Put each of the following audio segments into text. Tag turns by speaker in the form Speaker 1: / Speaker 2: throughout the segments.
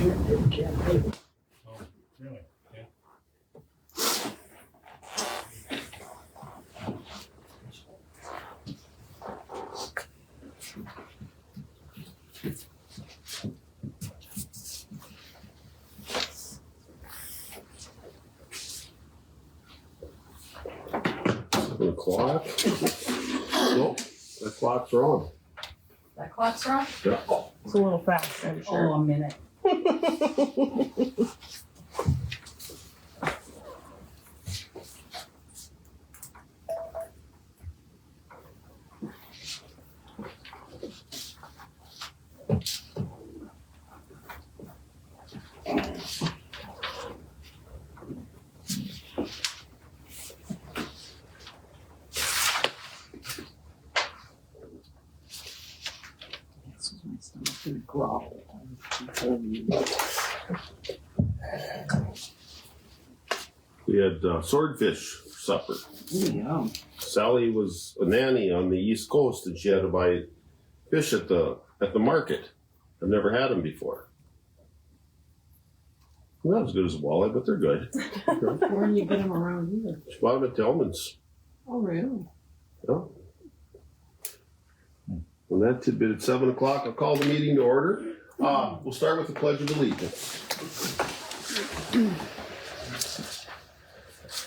Speaker 1: Oh, really? Yeah.
Speaker 2: The clock? Nope, that clock's wrong.
Speaker 3: That clock's wrong?
Speaker 2: Yeah.
Speaker 4: It's a little fast, I'm
Speaker 3: Oh,
Speaker 4: sure.
Speaker 3: a minute. This was my stomach gonna growl.
Speaker 2: We had swordfish supper.
Speaker 3: Yeah.
Speaker 2: Sally was a nanny on the East Coast and she had to buy fish at the market. I've never had them before. Not as good as a walleye, but they're good.
Speaker 3: Where do you get them around here?
Speaker 2: She bought them at Tillman's.
Speaker 3: Oh, really?
Speaker 2: Yeah. When that tidbit at 7 o'clock, I'll call the meeting to order. We'll start with the Pledge of Allegiance.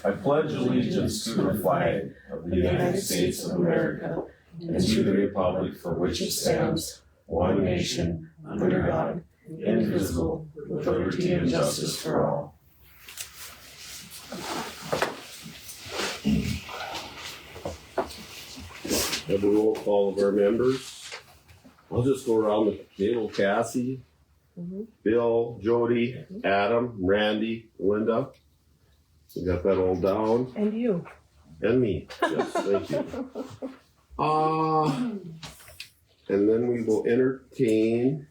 Speaker 5: I pledge allegiance to the flag of the United States of America and to the republic for which it stands, one nation, under God, indivisible, with liberty and justice for all.
Speaker 2: Have a roll call of our members. I'll just go around the table. Cassie, Bill, Jody, Adam, Randy, Linda. We got that all down.
Speaker 4: And you.
Speaker 2: And me. Yes, thank you. And then we will entertain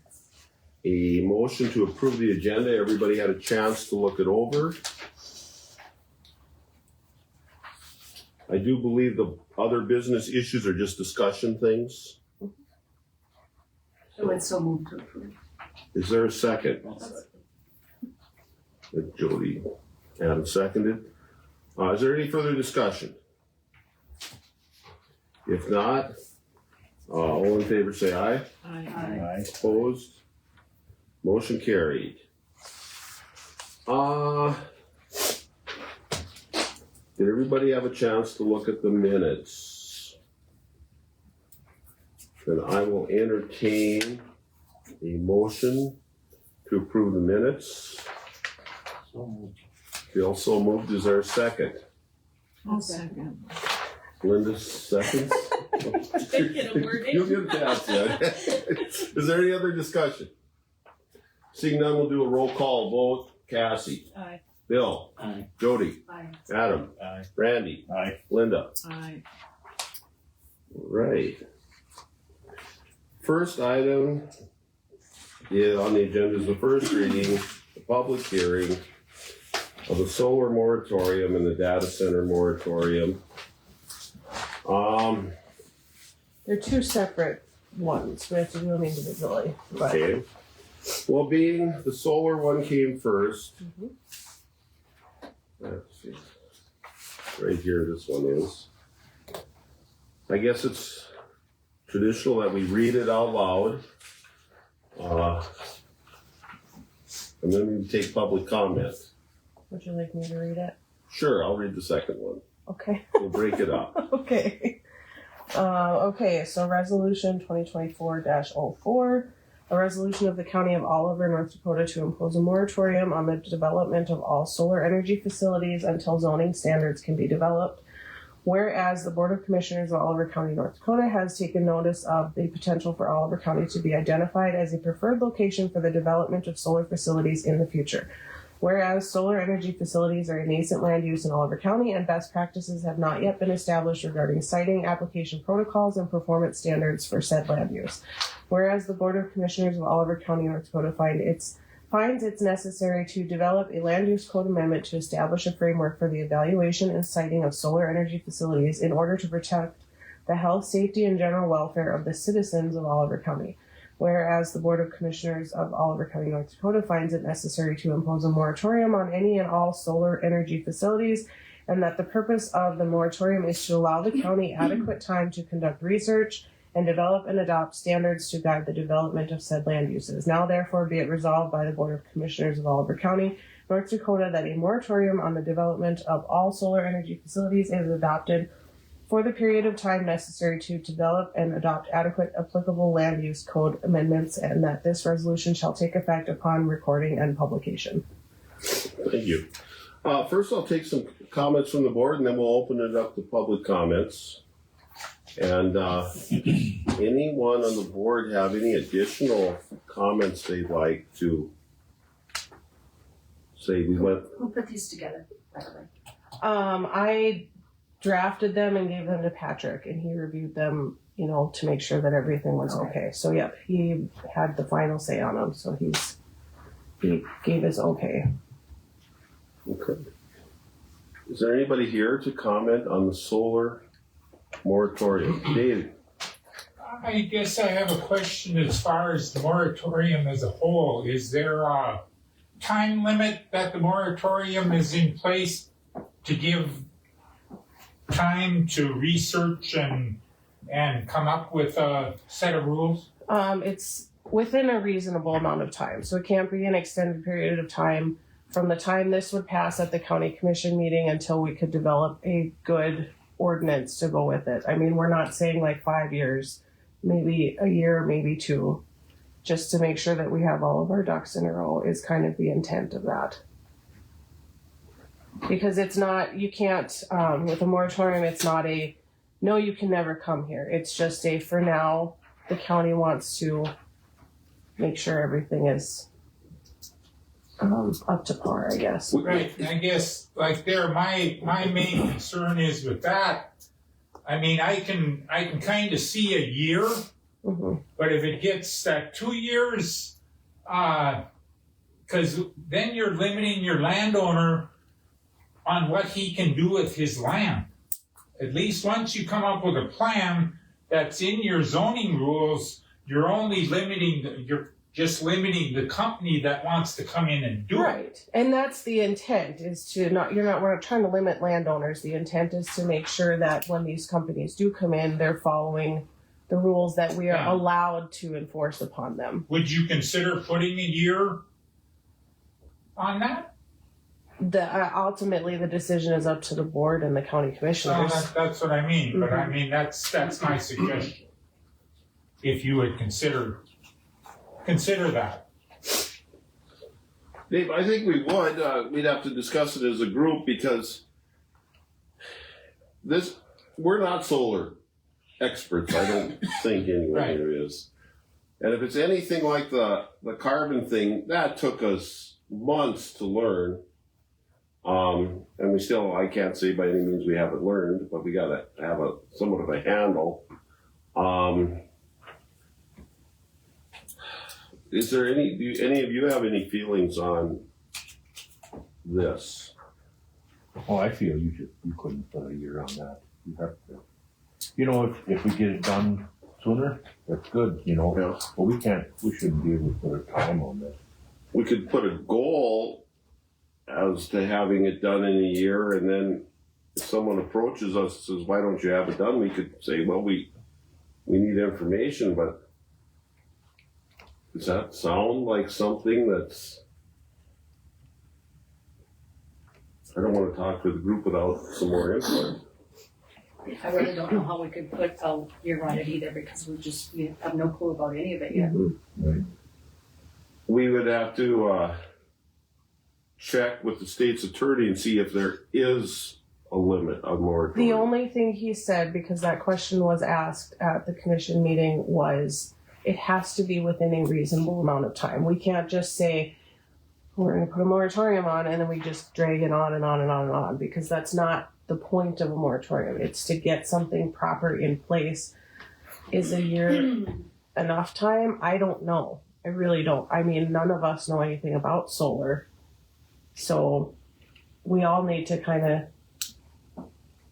Speaker 2: a motion to approve the agenda. Everybody had a chance to look it over. I do believe the other business issues are just discussion things.
Speaker 3: So it's so moved to approve.
Speaker 2: Is there a second? Jody, Adam seconded. Is there any further discussion? If not, all in favor say aye.
Speaker 3: Aye.
Speaker 2: Opposed? Motion carried. Did everybody have a chance to look at the minutes? Then I will entertain a motion to approve the minutes. Bill so moved. Is there a second?
Speaker 3: I'll second.
Speaker 2: Linda seconds.
Speaker 3: Get a word in.
Speaker 2: You'll get that, yeah. Is there any other discussion? Seeing none, we'll do a roll call vote. Cassie.
Speaker 3: Aye.
Speaker 2: Bill.
Speaker 5: Aye.
Speaker 2: Jody.
Speaker 3: Aye.
Speaker 2: Adam.
Speaker 5: Aye.
Speaker 2: Randy.
Speaker 5: Aye.
Speaker 2: Linda.
Speaker 3: Aye.
Speaker 2: Right. First item on the agenda is the first reading, the public hearing of the solar moratorium and the data center moratorium.
Speaker 4: They're two separate ones. We have to do them individually. But
Speaker 2: Okay. Well, being the solar one came first. Let's see. Right here, this one is. I guess it's traditional that we read it out loud. And then we take public comment.
Speaker 4: would you like me to read it?
Speaker 2: Sure, I'll read the second one.
Speaker 4: Okay.
Speaker 2: We'll break it up.
Speaker 4: Okay. Okay, so resolution 2024-04, a resolution of the County of Oliver, North Dakota to impose a moratorium on the development of all solar energy facilities until zoning standards can be developed. Whereas the Board of Commissioners of Oliver County, North Dakota has taken notice of the potential for Oliver County to be identified as a preferred location for the development of solar facilities in the future. Whereas solar energy facilities are a nascent land use in Oliver County and best practices have not yet been established regarding siting, application protocols, and performance standards for said land use. Whereas the Board of Commissioners of Oliver County, North Dakota finds it's necessary to develop a land use code amendment to establish a framework for the evaluation and siting of solar energy facilities in order to protect the health, safety, and general welfare of the citizens of Oliver County. Whereas the Board of Commissioners of Oliver County, North Dakota finds it necessary to impose a moratorium on any and all solar energy facilities, and that the purpose of the moratorium is to allow the county adequate time to conduct research and develop and adopt standards to guide the development of said land uses. Now therefore be it resolved by the Board of Commissioners of Oliver County, North Dakota, that a moratorium on the development of all solar energy facilities is adopted for the period of time necessary to develop and adopt adequate applicable land use code amendments, and that this resolution shall take effect upon recording and publication.
Speaker 2: Thank you. First, I'll take some comments from the board, and then we'll open it up to public comments. And anyone on the board have any additional comments they'd like to say?
Speaker 6: Who put these together, by the way?
Speaker 4: I drafted them and gave them to Patrick, and he reviewed them, to make sure that everything was okay. So yep, he had the final say on them, so he gave his okay.
Speaker 2: Okay. Is there anybody here to comment on the solar moratorium? Dave?
Speaker 7: I guess I have a question as far as the moratorium as a whole. Is there a time limit that the moratorium is in place to give time to research and come up with a set of rules?
Speaker 4: It's within a reasonable amount of time, so it can't be an extended period of time from the time this would pass at the county commission meeting until we could develop a good ordinance to go with it. I mean, we're not saying like 5 years, maybe a year, maybe 2, just to make sure that we have all of our ducks in a row is kind of the intent of that. Because it's not, you can't, with a moratorium, it's not a, no, you can never come here. It's just a, for now, the county wants to make sure everything is up to par, I guess.
Speaker 7: Right, I guess like my main concern is with that. I mean, I can kind of see a year, but if it gets 2 years, because then you're limiting your landowner on what he can do with his land. At least once you come up with a plan that's in your zoning rules, you're only limiting just limiting the company that wants to come in and do it.
Speaker 4: Right, and that's the intent, is to we're not trying to limit landowners. The intent is to make sure that when these companies do come in, they're following the rules that we are allowed to enforce upon them.
Speaker 7: Would you consider putting a year on that?
Speaker 4: Ultimately, the decision is up to the board and the county commissioners.
Speaker 7: Well, that's what I mean, but I mean, that's my suggestion. If you would consider that.
Speaker 2: Dave, I think we would. We'd have to discuss it as a group because we're not solar experts, I don't think anyone
Speaker 7: Right.
Speaker 2: here is. And if it's anything like the carbon thing, that took us months to learn. And we still, I can't say by any means we haven't learned, but we got to have somewhat of a handle. Is there do any of you have any feelings on this?
Speaker 1: Well, I feel you couldn't put a year on that. You have to. If we get it done sooner, that's good,
Speaker 2: Yeah.
Speaker 1: But we shouldn't be able to put a time on this.
Speaker 2: We could put a goal as to having it done in a year, and then if someone approaches us and says, why don't you have it done? We could say, well, we need information, but does that sound like something that's... I don't want to talk to the group without some more input.
Speaker 6: I really don't know how we could put a year on it either, because we have no clue about any of it yet.
Speaker 1: Right.
Speaker 2: We would have to check with the state's attorney and see if there is a limit on moratorium.
Speaker 4: The only thing he said, because that question was asked at the commission meeting, was it has to be within a reasonable amount of time. We can't just say we're going to put a moratorium on and then we just drag it on and on and on and on, because that's not the point of a moratorium. It's to get something proper in place. Is a year enough time? I don't know. I really don't. I mean, none of us know anything about solar. So we all need to kind of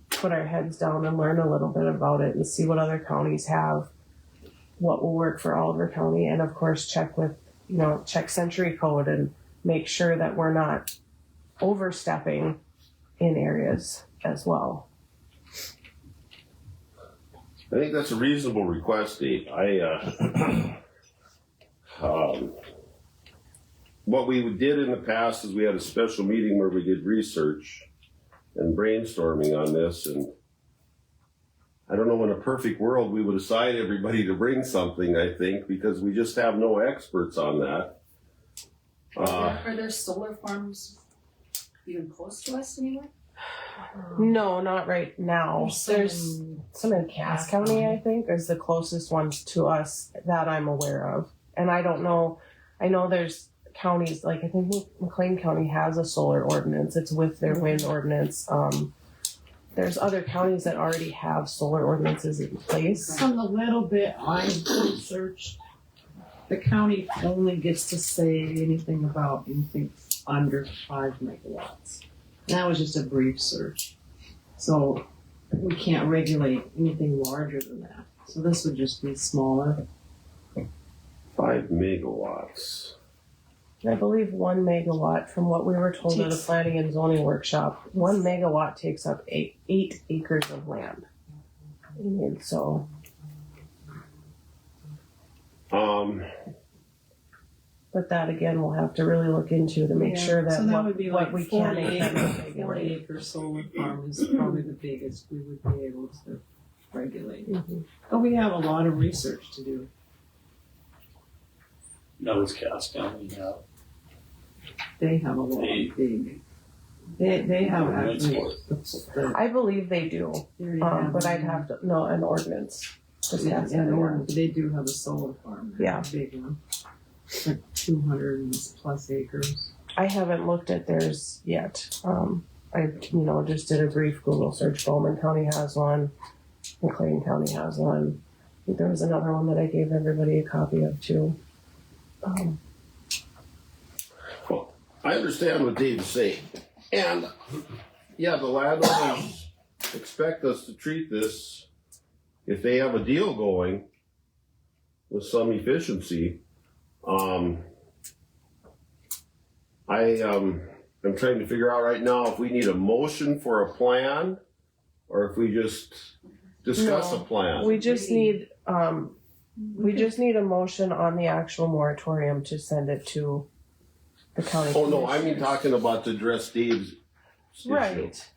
Speaker 4: put our heads down and learn a little bit about it and see what other counties have what will work for Oliver County, and of course check with, check Century Code and make sure that we're not overstepping in areas as well.
Speaker 2: I think that's a reasonable request, Dave. What we did in the past is we had a special meeting where we did research and brainstorming on this, and I don't know, in a perfect world we would assign everybody to bring something, I think, because we just have no experts on that.
Speaker 6: Are there solar farms even close to us anywhere?
Speaker 4: No, not right now. There's some in Cass County, I think, is the closest ones to us that I'm aware of. And I don't know, I know there's counties, like I think McLean County has a solar ordinance. It's with their wind ordinance. There's other counties that already have solar ordinances in place.
Speaker 3: From the little bit I researched, the county only gets to say anything about anything under 5 megawatts. And that was just a brief search. So we can't regulate anything larger than that. So this would just be smaller.
Speaker 2: 5 megawatts.
Speaker 4: I believe 1 megawatt, from what we were told at a planning and zoning workshop, 1 megawatt takes up 8 acres of land. And so, but that again, we'll have to really look into to make sure that,
Speaker 3: so that would be
Speaker 4: what
Speaker 3: like
Speaker 4: we can
Speaker 3: 40
Speaker 4: and cannot
Speaker 3: acre,
Speaker 4: regulate.
Speaker 3: 40 acre solar farm is probably the biggest we would be able to regulate.
Speaker 4: Mhm.
Speaker 3: But we have a lot of research to do.
Speaker 5: That was Cass County, yeah.
Speaker 3: They have a lot of big. They have actually.
Speaker 4: I believe they do, but I'd have to know an ordinance. Just
Speaker 3: Yeah,
Speaker 4: ask
Speaker 3: and
Speaker 4: everyone.
Speaker 3: they do have a solar farm.
Speaker 4: Yeah.
Speaker 3: A big one. Like 200 plus acres.
Speaker 4: I haven't looked at theirs yet. I just did a brief Google search. Bowman County has one. McLean County has one. I think there was another one that I gave everybody a copy of too.
Speaker 2: Well, I understand what Dave's saying. And, yeah, the landowners expect us to treat this, if they have a deal going, with some efficiency. I'm trying to figure out right now if we need a motion for a plan, or if we just discuss
Speaker 4: No,
Speaker 2: a plan.
Speaker 4: We just need a motion on the actual moratorium to send it to the county.
Speaker 2: Oh, no, I mean
Speaker 4: commissioners.
Speaker 2: talking about to address Dave's issue.
Speaker 4: Right.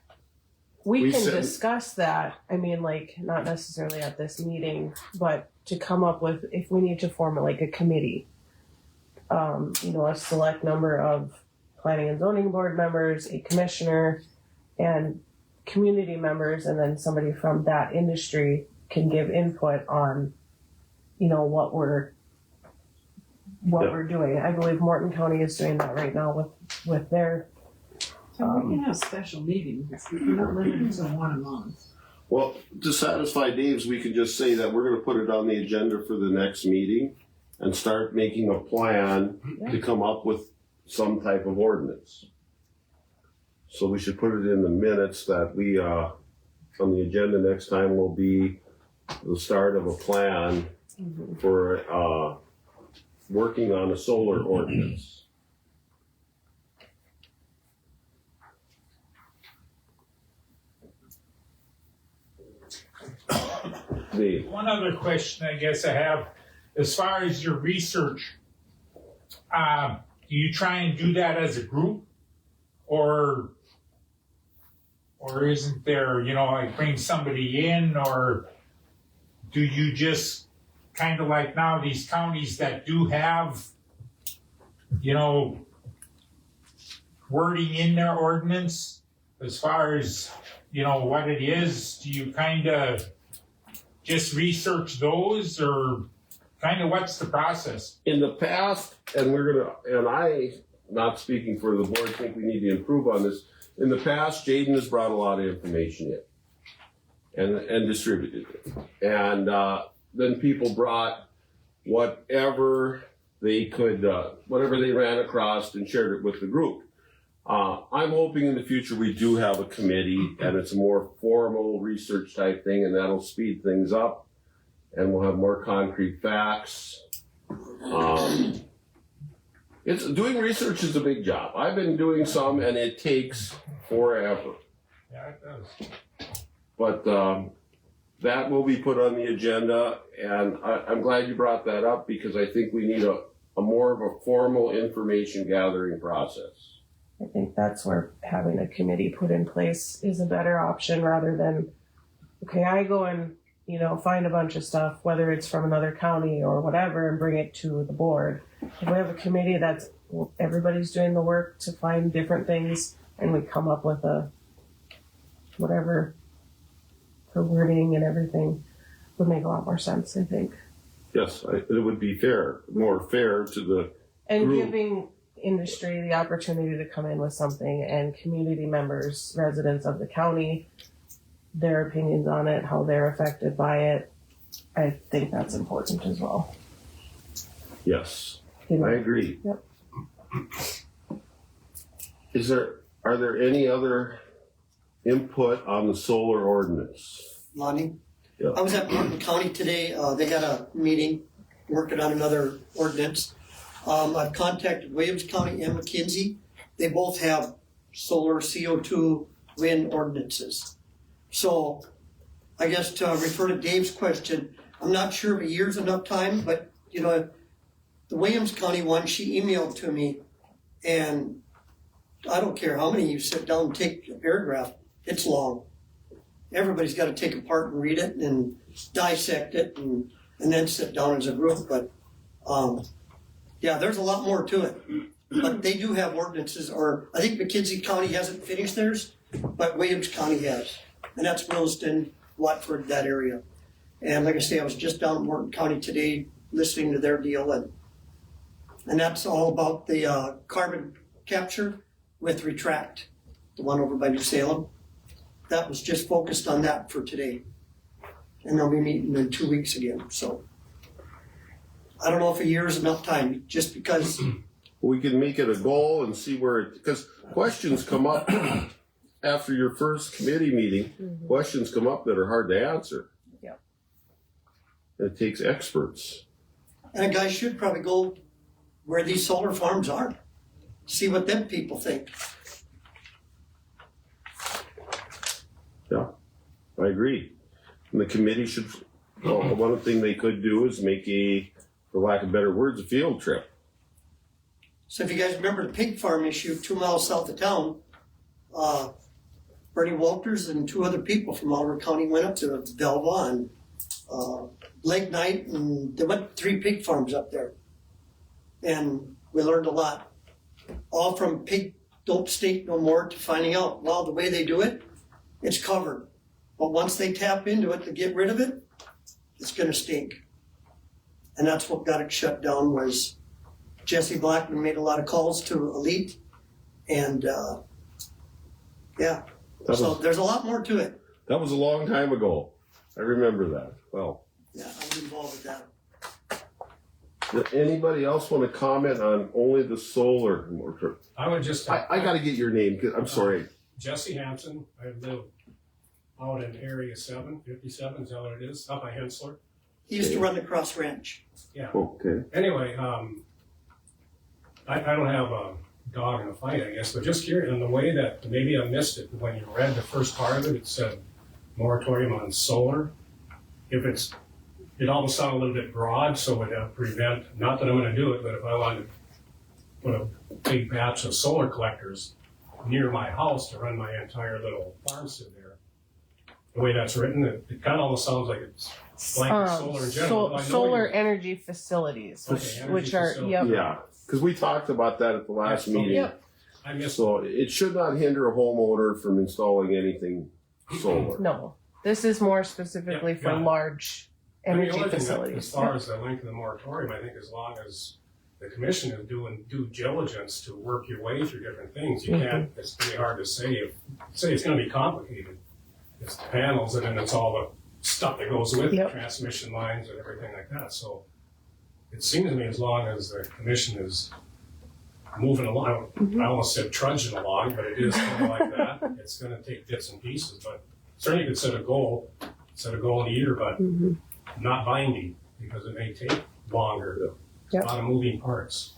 Speaker 4: We
Speaker 2: We
Speaker 4: can
Speaker 2: said-
Speaker 4: discuss that. I mean, like, not necessarily at this meeting, but to come up with, if we need to form like a committee, a select number of planning and zoning board members, a commissioner, and community members, and then somebody from that industry can give input on, what we're doing. I believe Morton County is doing that right now with their.
Speaker 3: So we can have special meetings. We're not limited to one a month.
Speaker 2: Well, to satisfy Dave's, we could just say that we're gonna put it on the agenda for the next meeting and start making a plan to come up with some type of ordinance. So we should put it in the minutes that we, on the agenda next time will be the start of a plan for, working on a solar ordinance. Dave.
Speaker 7: One other question I guess I have, as far as your research, do you try and do that as a group? Or isn't there, like bring somebody in, or do you just kind of like now these counties that do have, wording in their ordinance as far as, what it is, do you kind of just research those, or kind of what's the process?
Speaker 2: In the past, and I, not speaking for the board, think we need to improve on this. In the past, Jaden has brought a lot of information in and distributed it. And then people brought whatever they could, whatever they ran across and shared it with the group. I'm hoping in the future we do have a committee and it's a more formal research type thing, and that'll speed things up. and we'll have more concrete facts. It's doing research is a big job. I've been doing some, and it takes forever.
Speaker 7: Yeah, it does.
Speaker 2: But that will be put on the agenda, and I'm glad you brought that up because I think we need a more of a formal information gathering process.
Speaker 4: I think that's where having a committee put in place is a better option rather than, okay, I go and, you know, find a bunch of stuff, whether it's from another county or whatever, and bring it to the board. If we have a committee that's, everybody's doing the work to find different things and we come up with a, whatever, for wording and everything, would make a lot more sense, I think.
Speaker 2: Yes, it would be fair, more fair to the
Speaker 4: And
Speaker 2: group.
Speaker 4: giving industry the opportunity to come in with something and community members, residents of the county, their opinions on it, how they're affected by it. I think that's important as well.
Speaker 2: Yes,
Speaker 4: You know?
Speaker 2: I agree.
Speaker 4: Yep.
Speaker 2: Are there any other input on the solar ordinance?
Speaker 8: Lonnie?
Speaker 2: Yeah.
Speaker 8: I was at Martin County today. They had a meeting working on another ordinance. I've contacted Williams County and McKinsey. They both have solar CO2 wind ordinances. So I guess to refer to Dave's question, I'm not sure if a year's enough time, but you know, the Williams County one, she emailed to me, and I don't care how many you sit down and take a paragraph, it's long. Everybody's got to take it apart and read it and dissect it and then sit down as a group. But yeah, there's a lot more to it. But they do have ordinances, or I think McKinsey County hasn't finished theirs, but Williams County has. And that's Williston, Watford, that area. And like I say, I was just down in Morton County today listening to their deal. And that's all about the carbon capture with Retract, the one over by New Salem. That was just focused on that for today. And they'll be meeting in 2 weeks again. So I don't know if a year is enough time, just because.
Speaker 2: We can make it a goal and see where it, because questions come up after your first committee meeting, questions come up that are hard to answer.
Speaker 4: Yep.
Speaker 2: It takes experts.
Speaker 8: And a guy should probably go where these solar farms are, see what them people think.
Speaker 2: Yeah, I agree. And the committee should, well, one thing they could do is make a, for lack of better words, a field trip.
Speaker 8: So if you guys remember the pig farm issue 2 miles south of town, Bernie Walters and 2 other people from Oliver County went up to Velva and Lake Night, and they went 3 pig farms up there. And we learned a lot. All from pig don't stink no more to finding out, well, the way they do it, it's covered. But once they tap into it to get rid of it, it's going to stink. And that's what got it shut down. Was Jesse Blackman made a lot of calls to Elite, and yeah. So there's a lot more to it.
Speaker 2: That was a long time ago. I remember that. Well,
Speaker 8: Yeah, I was involved with that.
Speaker 2: does anybody else want to comment on only the solar motor?
Speaker 9: I would just.
Speaker 2: I got to get your name. 'Cause I'm sorry.
Speaker 9: Jesse Hampson. I live out in Area 7, 57 is that what it is, up by Hensler.
Speaker 8: He used to run the Cross Ranch.
Speaker 9: Yeah.
Speaker 2: Okay.
Speaker 9: Anyway, I don't have a dog in the fight, I guess, but just curious, in the way that maybe I missed it, when you read the first part of it, it said moratorium on solar. If it almost sounded a little bit broad, so it would prevent, not that I'm going to do it, but if I wanted to put a big batch of solar collectors near my house to run my entire little farmstead there, the way that's written, it kind of almost sounds like it's blanket solar in general. I know
Speaker 4: Solar
Speaker 9: you-
Speaker 4: energy facilities,
Speaker 9: Okay, energy
Speaker 4: which are,
Speaker 9: facilities.
Speaker 4: yep.
Speaker 2: Yeah, because we talked about that at the last
Speaker 9: Yeah,
Speaker 2: meeting.
Speaker 4: Yep.
Speaker 9: I missed
Speaker 2: So it should not hinder a homeowner from installing anything solar.
Speaker 4: No, this is more specifically
Speaker 9: Yep,
Speaker 4: for
Speaker 9: got it.
Speaker 4: large
Speaker 9: I mean,
Speaker 4: energy
Speaker 9: the only thing that,
Speaker 4: facilities.
Speaker 9: as far as the length of the moratorium, I think as long as the commission is doing due diligence to work your way through different things, you can't, it's pretty hard to say it's gonna be complicated. It's the panels and then it's all the stuff that goes with
Speaker 4: Yep.
Speaker 9: it, transmission lines and everything like that, so it seems to me as long as the commission is moving along, I almost said trudging along, but it is kind of like that, it's gonna take bits and pieces, but certainly you could set a goal in a year, but
Speaker 4: Mhm.
Speaker 9: not binding, because it may take longer.
Speaker 4: Yep.
Speaker 9: A lot of moving parts.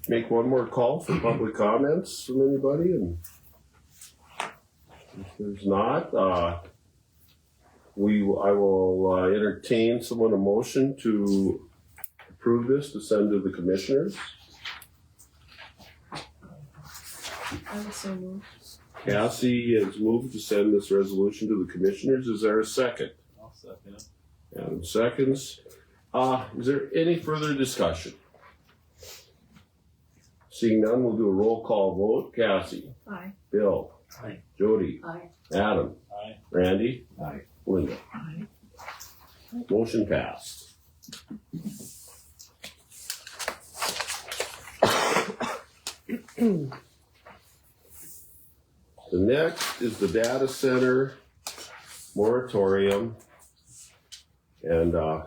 Speaker 2: Make one more call for public comments from anybody, and if there's not, I will entertain someone a motion to approve this to send to the commissioners. Cassie has moved to send this resolution to the commissioners. Is there a second?
Speaker 5: I'll second it.
Speaker 2: Adam seconds. Is there any further discussion? Seeing none, we'll do a roll call vote. Cassie.
Speaker 6: Aye.
Speaker 2: Bill.
Speaker 5: Aye.
Speaker 2: Jody.
Speaker 6: Aye.
Speaker 2: Adam.
Speaker 5: Aye.
Speaker 2: Randy.
Speaker 1: Aye.
Speaker 2: Linda.
Speaker 3: Aye.
Speaker 2: Motion passed. The next is the data center moratorium. And I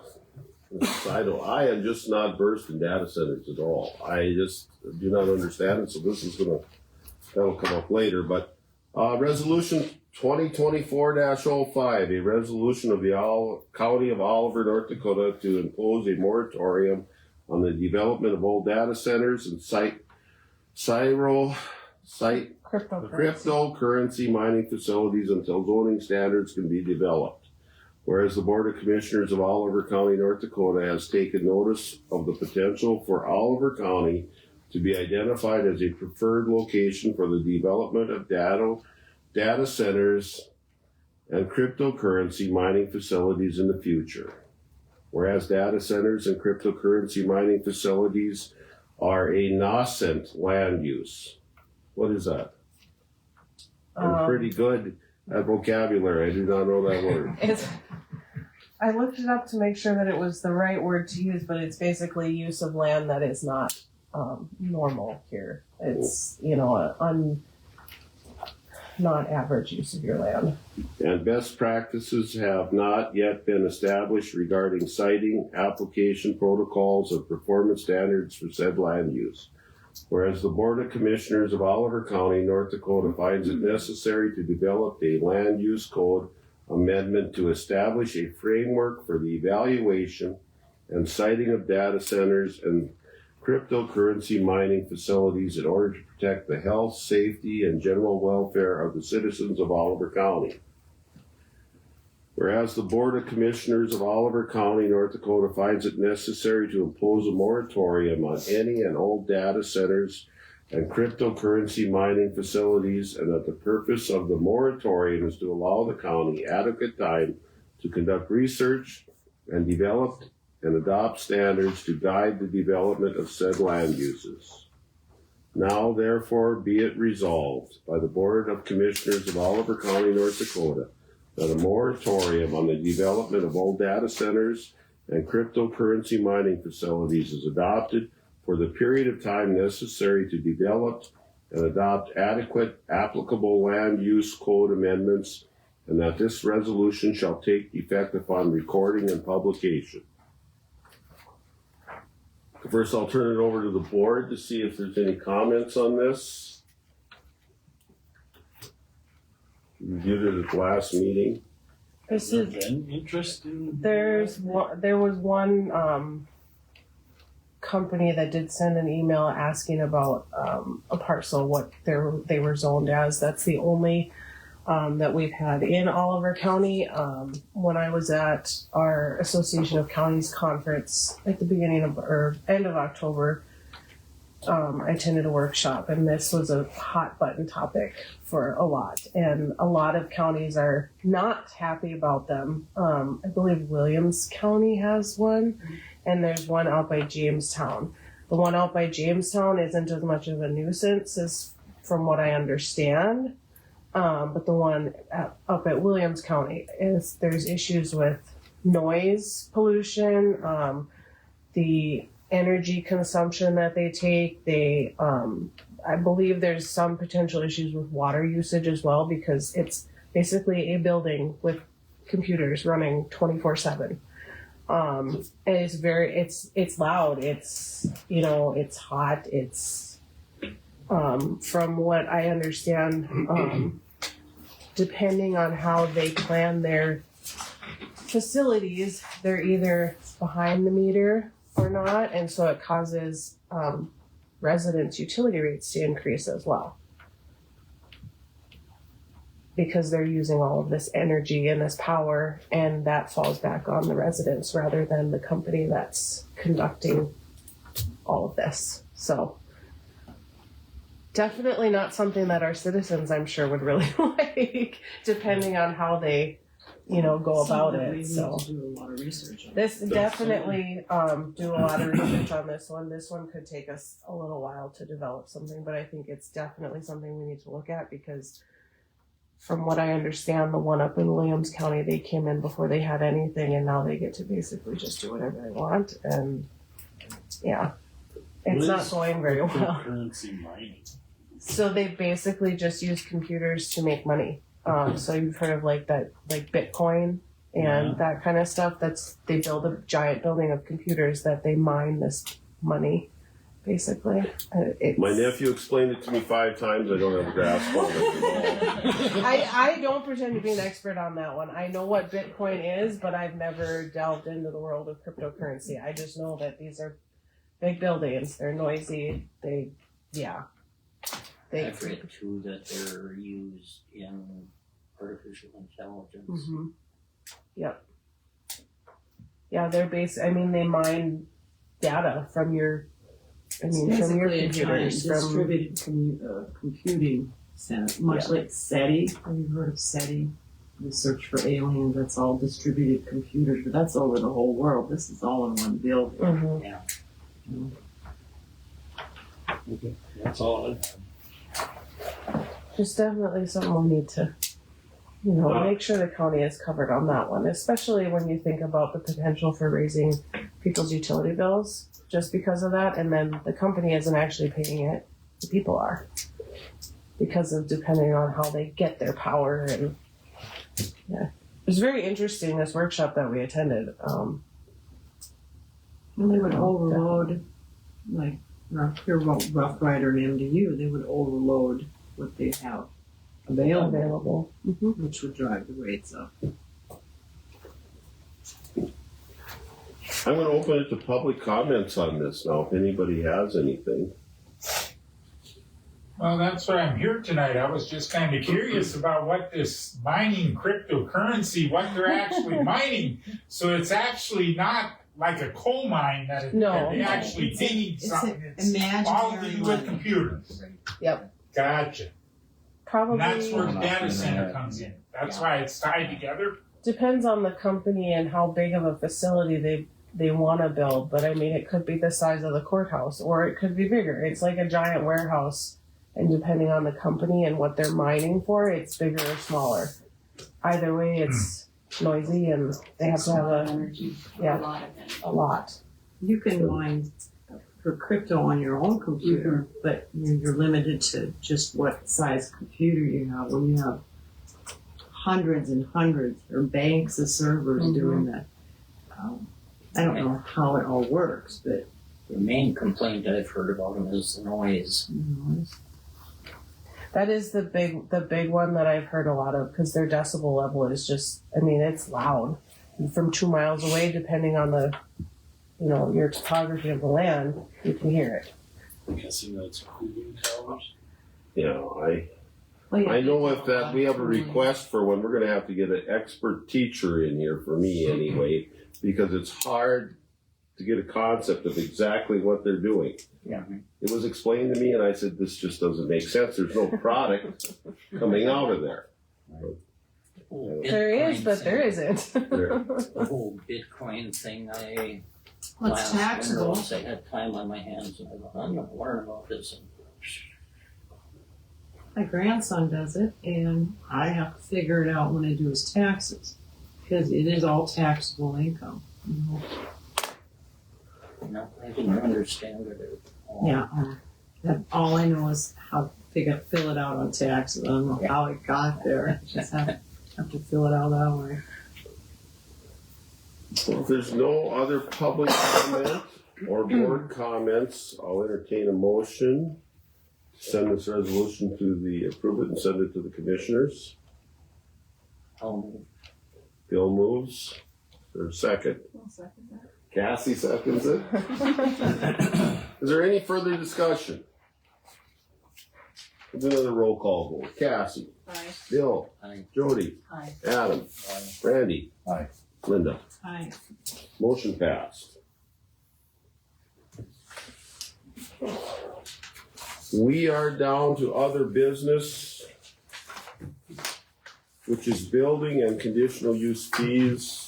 Speaker 2: am just not versed in data centers at all. I just do not understand it, so this is that'll come up later. But resolution 2024-05, a resolution of the County of Oliver, North Dakota, to impose a moratorium on the development of old data centers and cryptocurrency mining facilities until zoning standards can be developed. Whereas the Board of Commissioners of Oliver County, North Dakota has taken notice of the potential for Oliver County to be identified as a preferred location for the development of data centers and cryptocurrency mining facilities in the future. Whereas data centers and cryptocurrency mining facilities are a nascent land use. What is that? I'm pretty good at vocabulary. I do not know that word.
Speaker 4: I looked it up to make sure that it was the right word to use, but it's basically use of land that is not normal here. It's, not average use of your land.
Speaker 2: And best practices have not yet been established regarding siting, application protocols, or performance standards for said land use. Whereas the Board of Commissioners of Oliver County, North Dakota finds it necessary to develop a land use code amendment to establish a framework for the evaluation and siting of data centers and cryptocurrency mining facilities in order to protect the health, safety, and general welfare of the citizens of Oliver County. Whereas the Board of Commissioners of Oliver County, North Dakota finds it necessary to impose a moratorium on any and all data centers and cryptocurrency mining facilities, and that the purpose of the moratorium is to allow the county adequate time to conduct research and develop and adopt standards to guide the development of said land uses. Now, therefore, be it resolved by the Board of Commissioners of Oliver County, North Dakota, that a moratorium on the development of old data centers and cryptocurrency mining facilities is adopted for the period of time necessary to develop and adopt adequate applicable land use code amendments, and that this resolution shall take effect upon recording and publication. First, I'll turn it over to the board to see if there's any comments on this. We reviewed it at the last meeting.
Speaker 4: This
Speaker 5: Has
Speaker 4: is,
Speaker 5: there been interest in?
Speaker 4: there was one company that did send an email asking about a parcel, what they were zoned as. That's the only that we've had in Oliver County. When I was at our Association of Counties conference at the beginning of or end of October, I attended a workshop, and this was a hot button topic for a lot. And a lot of counties are not happy about them. I believe Williams County has one, and there's one out by Jamestown. The one out by Jamestown isn't as much of a nuisance as from what I understand. But the one up at Williams County there's issues with noise pollution, the energy consumption that they take. I believe there's some potential issues with water usage as well, because it's basically a building with computers running 24/7. And it's loud. It's hot. From what I understand, depending on how they plan their facilities, they're either behind the meter or not, and so it causes residents' utility rates to increase as well. Because they're using all of this energy and this power, and that falls back on the residents rather than the company that's conducting all of this. So definitely not something that our citizens, I'm sure, would really like, depending on how they, go about
Speaker 3: Something
Speaker 4: it.
Speaker 3: We
Speaker 4: So
Speaker 3: need to do a lot of research on.
Speaker 4: this definitely do a lot of research on this one. This one could take us a little while to develop something, but I think it's definitely something we need to look at because from what I understand, the one up in Williams County, they came in before they had anything and now they get to basically just do whatever they want. And yeah, it's not going very well.
Speaker 5: Cryptocurrency mining.
Speaker 4: So they basically just use computers to make money. So you've heard of like Bitcoin and that kind of stuff. They build a giant building of computers that they mine this money, basically.
Speaker 2: My nephew explained it to me 5 times. I don't have a grasp on it.
Speaker 4: I don't pretend to be an expert on that one. I know what Bitcoin is, but I've never delved into the world of cryptocurrency. I just know that these are big buildings. They're noisy. I've
Speaker 10: read too that they're used in artificial intelligence.
Speaker 4: Mm-hmm. Yep. Yeah, they're they mine data from your, from your
Speaker 3: Basically a giant
Speaker 4: computers.
Speaker 3: distributed computing center, much like SETI. Have you heard of SETI? The search for aliens, that's all distributed computers, but that's over the whole world. This is all in one building.
Speaker 4: Mm-hmm.
Speaker 10: Okay, that's all.
Speaker 4: Just definitely something we'll need to, make sure the county is covered on that one, especially when you think about the potential for raising people's utility bills just because of that, and then the company isn't actually paying it, the people are, because of depending on how they get their power. And yeah, it was very interesting, this workshop that we attended.
Speaker 3: And they would overload, like Rough Rider and MDU, they would overload what they have available.
Speaker 4: Mm-hmm.
Speaker 3: Which would drive the rates up.
Speaker 2: I'm going to open it to public comments on this now, if anybody has anything.
Speaker 7: Well, that's why I'm here tonight. I was just kind of curious about what this mining cryptocurrency, what they're actually mining. So it's actually not like a coal mine that they actually dig something. It's all to do with computers.
Speaker 4: Yep.
Speaker 7: Gotcha.
Speaker 4: Probably.
Speaker 7: And that's where the data center comes in. That's why it's tied together.
Speaker 4: Depends on the company and how big of a facility they want to build, but it could be the size of the courthouse or it could be bigger. It's like a giant warehouse, and depending on the company and what they're mining for, it's bigger or smaller. Either way, it's noisy and they have to have
Speaker 6: energy.
Speaker 4: a lot.
Speaker 3: You can mine for crypto on your own computer, but you're limited to just what size computer you have. When you have hundreds and hundreds or banks of servers doing that, I don't know how it all works, but
Speaker 10: The main complaint I've heard about them is the noise.
Speaker 4: That is the big one that I've heard a lot of, because their decibel level is just, it's loud. And from 2 miles away, depending on the, your topography of the land, you can hear it.
Speaker 5: I'm guessing that's cooling towers.
Speaker 2: I know if that we have a request for when we're going to have to get an expert teacher in here, for me anyway, because it's hard to get a concept of exactly what they're doing.
Speaker 10: Yeah.
Speaker 2: It was explained to me and I said, this just doesn't make sense. There's no product coming out of there.
Speaker 4: There is, but there isn't.
Speaker 10: The whole Bitcoin thing,
Speaker 3: well, it's taxable.
Speaker 10: I had time on my hands and I thought, I'm going to learn about this. And
Speaker 3: My grandson does it, and I have to figure it out when I do his taxes, because it is all taxable income.
Speaker 10: I didn't understand it at all.
Speaker 3: Yeah, all I know is how to fill it out on taxes. I don't know how it got there. I just have to fill it out that way.
Speaker 2: Well, if there's no other public comment or board comments, I'll entertain a motion to send this resolution approve it and send it to the commissioners.
Speaker 10: I'll move.
Speaker 2: Bill moves. There's a second. Cassie seconds it. Is there any further discussion? Let's do another roll call vote. Cassie,
Speaker 6: Aye.
Speaker 2: Bill,
Speaker 10: Aye.
Speaker 2: Jody,
Speaker 6: Aye.
Speaker 2: Adam,
Speaker 10: Aye.
Speaker 2: Randy,
Speaker 1: Aye.
Speaker 2: Linda.
Speaker 3: Aye.
Speaker 2: Motion passed. We are down to other business, which is building and conditional use fees.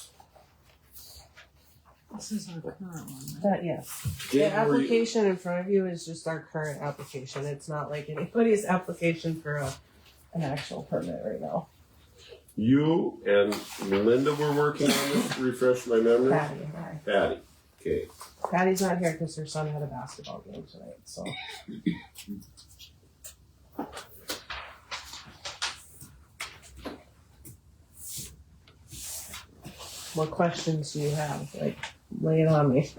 Speaker 3: This is our current one, right?
Speaker 4: That, yes. The
Speaker 2: Did were you-
Speaker 4: application in front of you is just our current application. It's not like anybody's application for an actual permit right now.
Speaker 2: You and Linda were working on this, to refresh my memory?
Speaker 4: Patty, hi.
Speaker 2: Patty, okay.
Speaker 4: Patty's not here because her son had a basketball game tonight, so. What questions do you have? Like, lay it on me.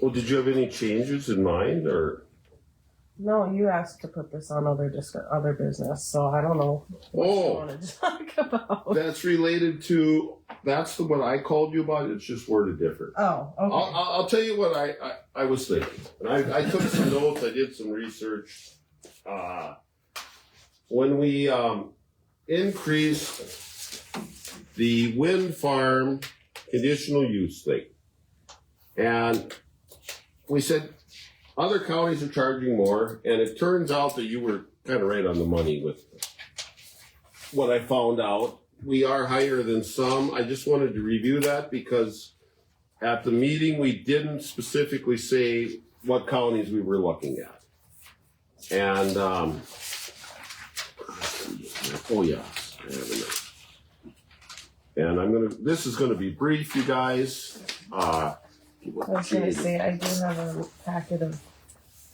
Speaker 2: Well, did you have any changes in mind, or?
Speaker 4: No, you asked to put this on other business, so I don't know what you
Speaker 2: Oh,
Speaker 4: wanted to talk about.
Speaker 2: that's related to, that's the one I called you about, it's just worded different.
Speaker 4: Oh, okay.
Speaker 2: I'll tell you what I was thinking. And I took some notes, I did some research. When we increased the wind farm conditional use thing, and we said other counties are charging more, and it turns out that you were kind of right on the money with what I found out. We are higher than some. I just wanted to review that because at the meeting, we didn't specifically say what counties we were looking at. And, oh yeah, I have a note. And this is gonna be brief, you guys.
Speaker 4: I was gonna say, I do have a packet of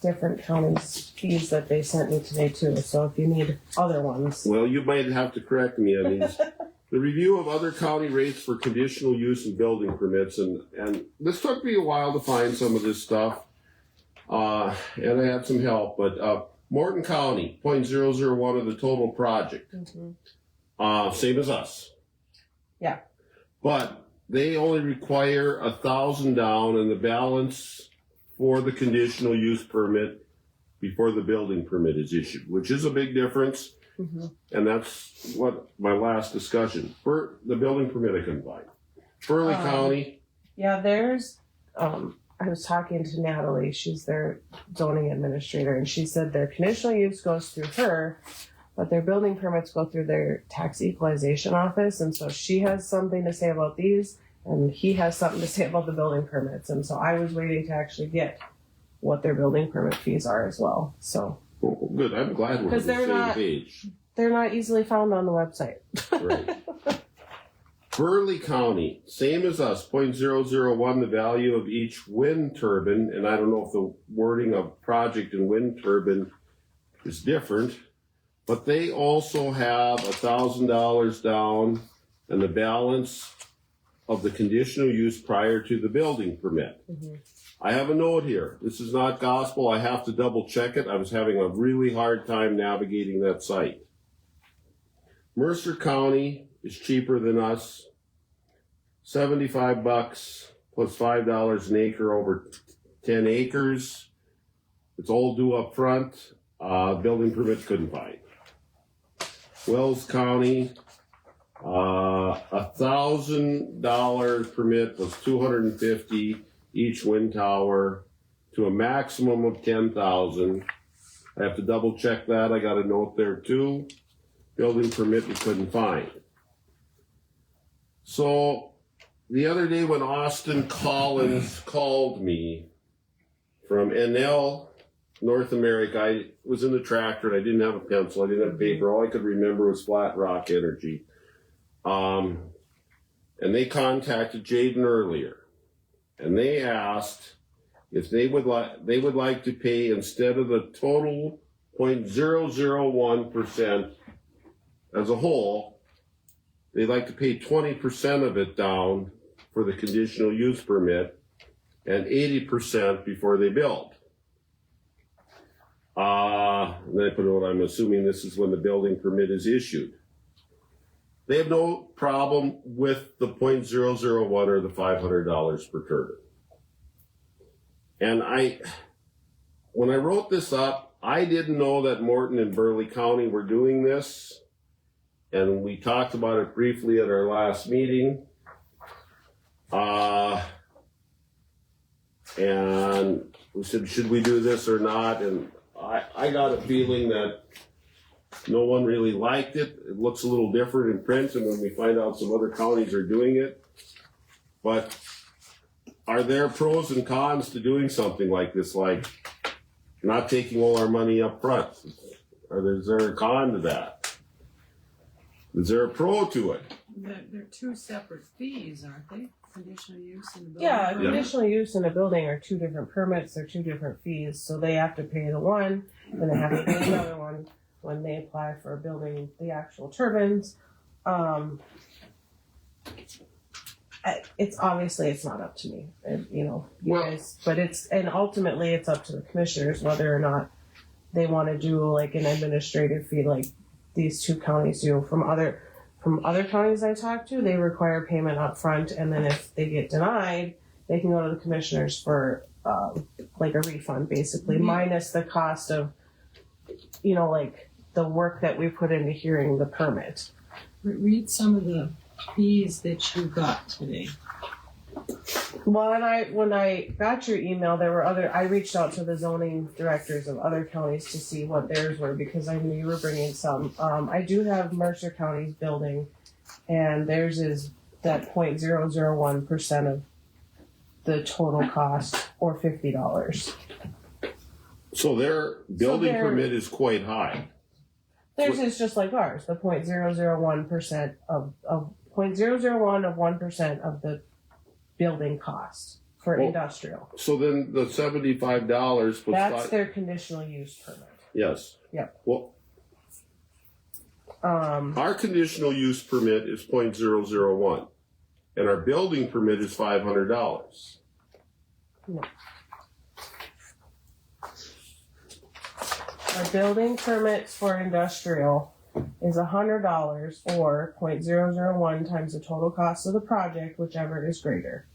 Speaker 4: different counties' fees that they sent me today too, so if you need other ones.
Speaker 2: Well, you might have to correct me on these. The review of other county rates for conditional use and building permits, and this took me a while to find some of this stuff. And I had some help, but Morton County, 0.001 of the total project. Same as us.
Speaker 4: Yeah.
Speaker 2: But they only require 1,000 down and the balance for the conditional use permit before the building permit is issued, which is a big difference. And that's what my last discussion. For the building permit I couldn't find. Burley County,
Speaker 4: Yeah, there's, I was talking to Natalie, she's their zoning administrator, and she said their conditional use goes through her, but their building permits go through their tax equalization office, and so she has something to say about these, and he has something to say about the building permits, and so I was waiting to actually get what their building permit fees are as well, so.
Speaker 2: oh, good, I'm glad we're on
Speaker 4: 'Cause
Speaker 2: the
Speaker 4: they're
Speaker 2: same
Speaker 4: not-
Speaker 2: page.
Speaker 4: They're not easily found on the website.
Speaker 2: Right. Burley County, same as us, 0.001 the value of each wind turbine, and I don't know if the wording of project and wind turbine is different, but they also have $1,000 down and the balance of the conditional use prior to the building permit. I have a note here. This is not gospel. I have to double check it. I was having a really hard time navigating that site. Mercer County is cheaper than us. $75 plus $5 an acre over 10 acres. It's all due up front. Building permit couldn't find. Wells County, $1,000 permit plus $250 each wind tower to a maximum of 10,000. I have to double check that. I got a note there too. Building permit we couldn't find. So the other day when Austin Collins called me from NL North America, I was in the tractor and I didn't have a pencil, I didn't have paper. All I could remember was Flat Rock Energy. And they contacted Jaden earlier and they asked if they would like to pay, instead of the total 0.001% as a whole, they'd like to pay 20% of it down for the conditional use permit and 80% before they build. Then I put what I'm assuming this is when the building permit is issued. They have no problem with the 0.001 or the $500 per turbine. And when I wrote this up, I didn't know that Morton and Burleigh County were doing this. And we talked about it briefly at our last meeting. And we said, should we do this or not? And I got a feeling that no one really liked it. It looks a little different in print, and when we find out some other counties are doing it. But are there pros and cons to doing something like this, like not taking all our money up front? Is there a con to that? Is there a pro to it?
Speaker 3: They're two separate fees, aren't they? Conditional use and building.
Speaker 4: Yeah,
Speaker 3: permit?
Speaker 4: conditional use in a building are two different permits, they're two different fees, so they have to pay the one, and they have to pay another one when they apply for building the actual turbines. It's obviously, it's not up to me, and, you
Speaker 2: Well-
Speaker 4: guys, but and ultimately it's up to the commissioners whether or not they wanna do like an administrative fee like these two counties do. From other counties I talked to, they require payment up front, and then if they get denied, they can go to the commissioners for like a refund, basically, minus the cost of, like the work that we put into hearing the permit.
Speaker 3: Read some of the fees that you got today.
Speaker 4: Well, when I got your email, I reached out to the zoning directors of other counties to see what theirs were, because I knew you were bringing some. I do have Mercer County's building, and theirs is that 0.001% of the total cost, or $50.
Speaker 2: So their building
Speaker 4: their-
Speaker 2: permit is quite high.
Speaker 4: Theirs is just like ours, the 0.001% of 0.001 of 1% of the building cost for
Speaker 2: Well,
Speaker 4: industrial.
Speaker 2: So then the $75 plus
Speaker 4: That's their conditional use permit.
Speaker 2: yes.
Speaker 4: Yep.
Speaker 2: Well,
Speaker 4: Um,
Speaker 2: our conditional use permit is 0.001, and our building permit is $500.
Speaker 4: our building permits for industrial is $100 or 0.001 times the total cost of the project, whichever is greater.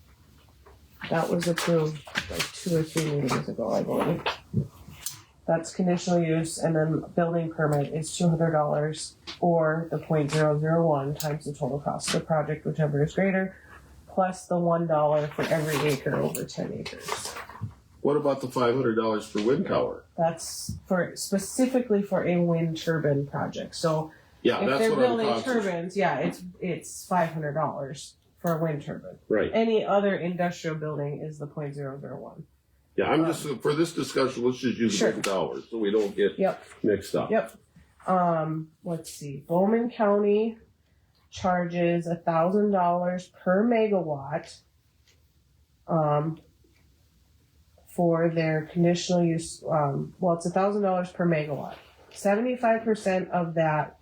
Speaker 4: That was approved like 2 or 3 meetings ago, I believe. That's conditional use, and then building permit is $200 or the 0.001 times the total cost of the project, whichever is greater, plus the $1 for every acre over 10 acres.
Speaker 2: What about the $500 for wind tower?
Speaker 4: That's specifically for a wind turbine project. So
Speaker 2: Yeah,
Speaker 4: if
Speaker 2: that's
Speaker 4: they're
Speaker 2: what I'm
Speaker 4: building
Speaker 2: concentrating.
Speaker 4: turbines, yeah, it's $500 for a wind turbine.
Speaker 2: Right.
Speaker 4: Any other industrial building is the 0.001.
Speaker 2: Yeah, I'm just for this discussion. Let's just use
Speaker 4: Sure.
Speaker 2: wind towers so we don't get
Speaker 4: Yep.
Speaker 2: mixed up.
Speaker 4: Yep. Let's see. Bowman County charges $1,000 per megawatt. For their conditional use, it's $1,000 per megawatt. 75% of that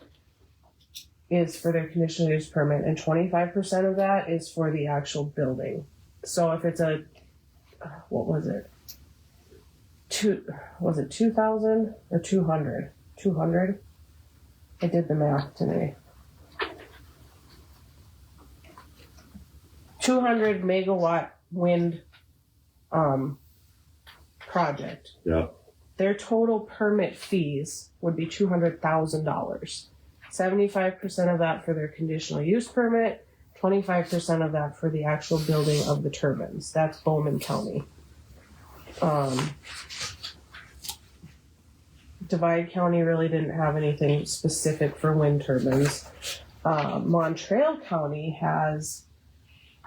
Speaker 4: is for their conditional use permit, and 25% of that is for the actual building. So if it's what was it? 2,000 or 200? 200? I did the math today. 200 megawatt wind, project.
Speaker 2: Yeah.
Speaker 4: Their total permit fees would be $200,000. 75% of that for their conditional use permit, 25% of that for the actual building of the turbines. That's Bowman County. Divide County really didn't have anything specific for wind turbines. Montreal County has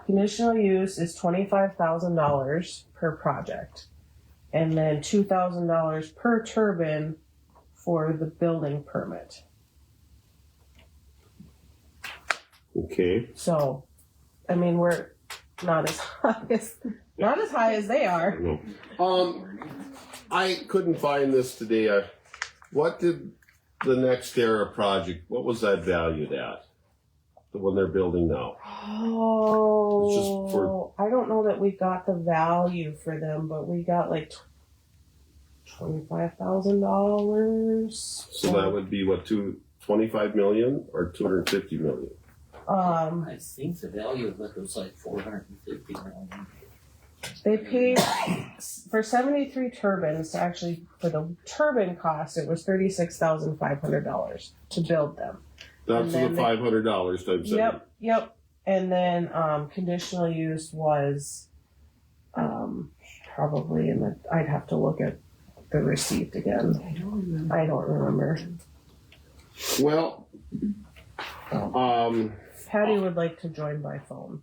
Speaker 4: conditional use is $25,000 per project, and then $2,000 per turbine for the building permit.
Speaker 2: Okay.
Speaker 4: So, I mean, we're not as high as they are.
Speaker 2: No. I couldn't find this today. What did the NextEra project? What was that valued at? The one they're building now.
Speaker 4: Oh,
Speaker 2: It's just for-
Speaker 4: I don't know that we got the value for them, but we got like $25,000.
Speaker 2: So that would be what, 25 million or 250 million?
Speaker 10: I think the value of it was like 450 million.
Speaker 4: They paid for 73 turbines to actually, for the turbine cost, it was $36,500 to build them.
Speaker 2: That's
Speaker 4: And
Speaker 2: the
Speaker 4: then
Speaker 2: $500 times 7.
Speaker 4: Yep. And then conditional use was probably in the, I'd have to look at the receipt again. I don't remember.
Speaker 2: Well,
Speaker 4: Patty would like to join by phone.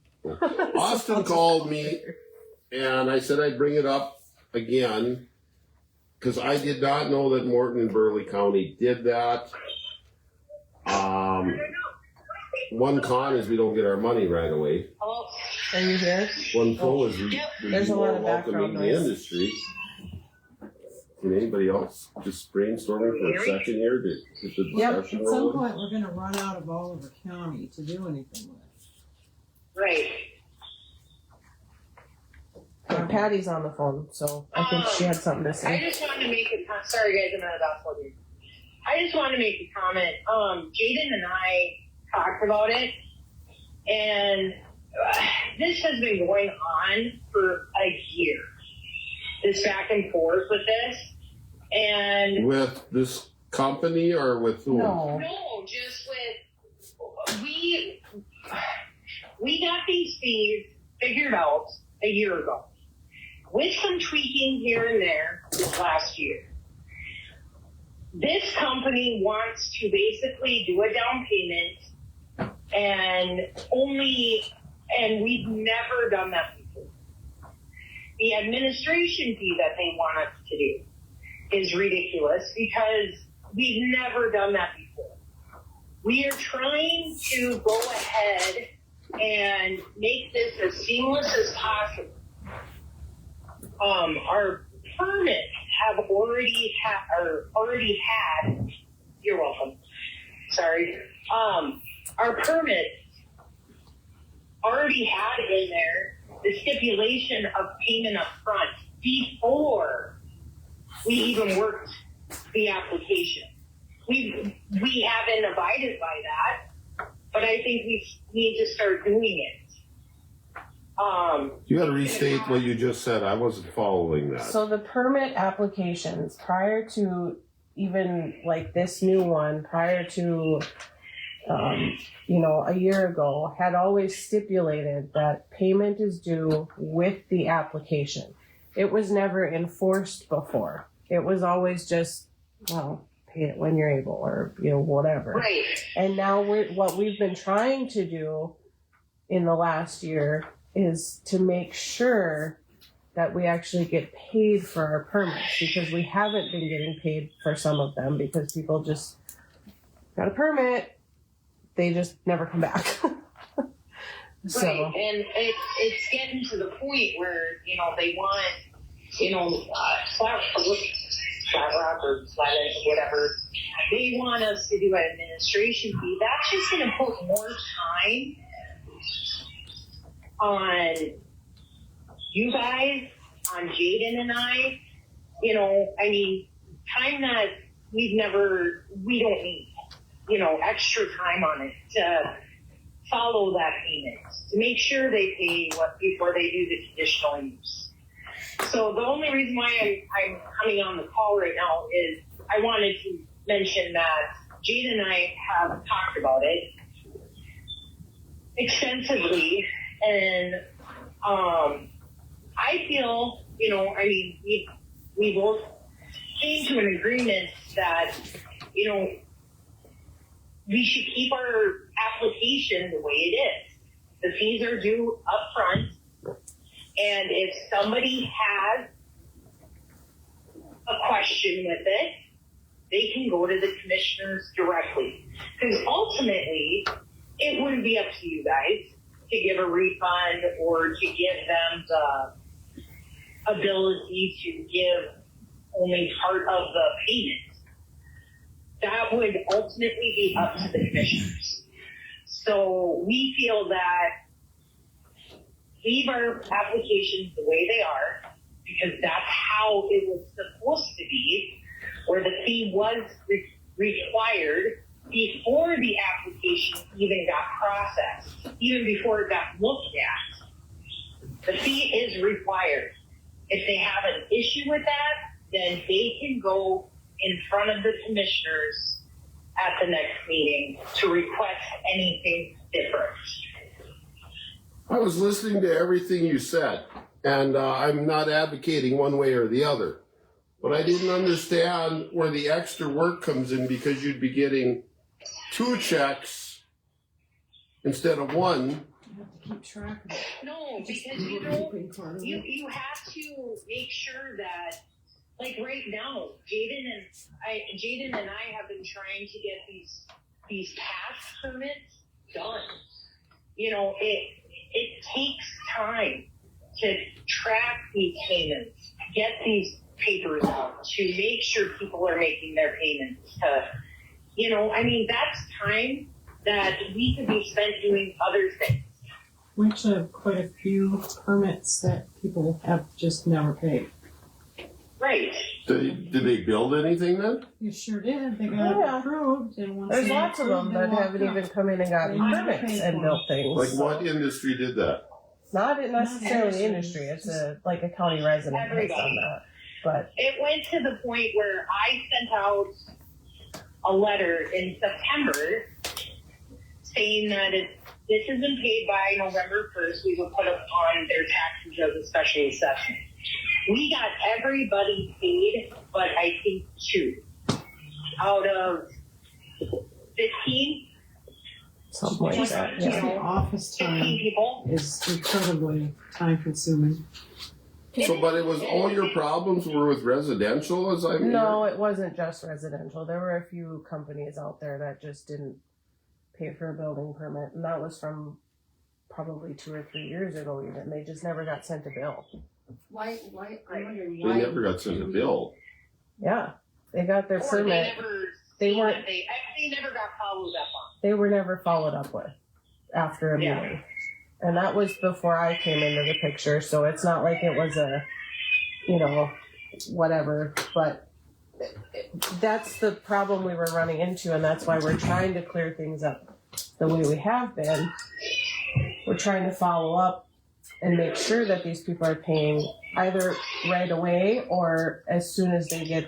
Speaker 2: Austin called me and I said I'd bring it up again because I did not know that Morton and Burley County did that. One con is we don't get our money right away.
Speaker 4: Are you here?
Speaker 2: One pro is we
Speaker 4: There's a
Speaker 2: more
Speaker 4: lot of
Speaker 2: welcoming
Speaker 4: background
Speaker 2: the
Speaker 4: noise.
Speaker 2: industry. Can anybody else just brainstorming for a second here to get the
Speaker 4: Yep.
Speaker 2: discussion
Speaker 3: At some
Speaker 2: rolling?
Speaker 3: point, we're gonna run out of Oliver County to do anything with.
Speaker 11: Right.
Speaker 4: Patty's on the phone, so I think she had something to
Speaker 11: I
Speaker 4: say.
Speaker 11: just wanted to make a sorry guys, I'm not about to. I just wanted to make a comment. Jaden and I talked about it, and this has been going on for a year. This back and forth with this, and
Speaker 2: With this company or with whom?
Speaker 4: No.
Speaker 11: no, just with we got these fees figured out a year ago, with some tweaking here and there this last year. This company wants to basically do a down payment and we've never done that before. The administration fee that they want us to do is ridiculous because we've never done that before. We are trying to go ahead and make this as seamless as possible. Our permits have already had, you're welcome. Sorry. Our permits already had in there the stipulation of payment up front before we even worked the application. We haven't abided by that, but I think we need to start doing it.
Speaker 2: You gotta restate what you just said. I wasn't following that.
Speaker 4: So the permit applications prior to even like this new one, prior to a year ago, had always stipulated that payment is due with the application. It was never enforced before. It was always just, pay it when you're able, or whatever.
Speaker 11: Right.
Speaker 4: And now what we've been trying to do in the last year is to make sure that we actually get paid for our permits, because we haven't been getting paid for some of them because people just got a permit, they just never come back. So,
Speaker 11: right, and it's getting to the point where they want flat rock or flat edge or whatever. They want us to do an administration fee. That's just going to put more time on you guys, on Jaden and I. Time that we don't need. Extra time on it to follow that payment, to make sure they pay before they do the conditional use. So the only reason why I'm coming on the call right now is I wanted to mention that Jade and I have talked about it extensively, and I feel, we both came to an agreement that, we should keep our application the way it is. The fees are due up front, and if somebody has a question with it, they can go to the commissioners directly. Because ultimately, it wouldn't be up to you guys to give a refund or to give them the ability to give only part of the payment. That would ultimately be up to the commissioners. So we feel that leave our applications the way they are, because that's how it was supposed to be, where the fee was required before the application even got processed, even before it got looked at. The fee is required. If they have an issue with that, then they can go in front of the commissioners at the next meeting to request anything different.
Speaker 2: I was listening to everything you said, and I'm not advocating one way or the other, but I didn't understand where the extra work comes in, because you'd be getting 2 checks instead of 1.
Speaker 3: You have to keep track of it.
Speaker 11: No, because you have to make sure that, like right now, Jaden and I have been trying to get these pass permits done. You know, it takes time to track these payments, get these papers out, to make sure people are making their payments. You know, I mean, that's time that we could be spent doing other things.
Speaker 3: We actually have quite a few permits that people have just never paid.
Speaker 11: Right.
Speaker 2: Did they build anything then?
Speaker 3: You sure did. They got approved, and once
Speaker 4: There's
Speaker 3: they
Speaker 4: lots of them
Speaker 3: approved,
Speaker 4: that
Speaker 3: they
Speaker 4: haven't
Speaker 3: walked
Speaker 4: even
Speaker 3: out.
Speaker 4: come in and gotten
Speaker 3: They never
Speaker 4: permits
Speaker 3: paid
Speaker 4: and
Speaker 3: for
Speaker 4: built
Speaker 3: it.
Speaker 4: things.
Speaker 2: Like, what industry did that?
Speaker 4: Not necessarily industry. It's like a county resident has
Speaker 11: Everybody.
Speaker 4: done that. But
Speaker 11: It went to the point where I sent out a letter in September saying that if this has been paid by November 1st, we will put it on their taxes as a special assessment. We got everybody paid, but I think 2 out of 15.
Speaker 4: something like that.
Speaker 3: Just
Speaker 4: Yeah.
Speaker 3: the office
Speaker 11: 15
Speaker 3: time
Speaker 11: people.
Speaker 3: is incredibly time consuming.
Speaker 2: So, but it was all your problems were with residential, as I'm
Speaker 4: No, it wasn't just residential. There were a few companies out there that just didn't pay for a building permit, and that was from probably 2 or 3 years ago even. They just never got sent a bill.
Speaker 6: Why, I'm wondering
Speaker 2: They
Speaker 6: why.
Speaker 2: never got sent a bill.
Speaker 4: Yeah. They got their
Speaker 11: Or
Speaker 4: permit.
Speaker 11: they
Speaker 4: They weren't
Speaker 11: never got followed up on.
Speaker 4: they were never followed up with after a
Speaker 11: Yeah.
Speaker 4: meeting. And that was before I came into the picture, so it's not like it was a, whatever, but that's the problem we were running into, and that's why we're trying to clear things up the way we have been. We're trying to follow up and make sure that these people are paying either right away or as soon as they get,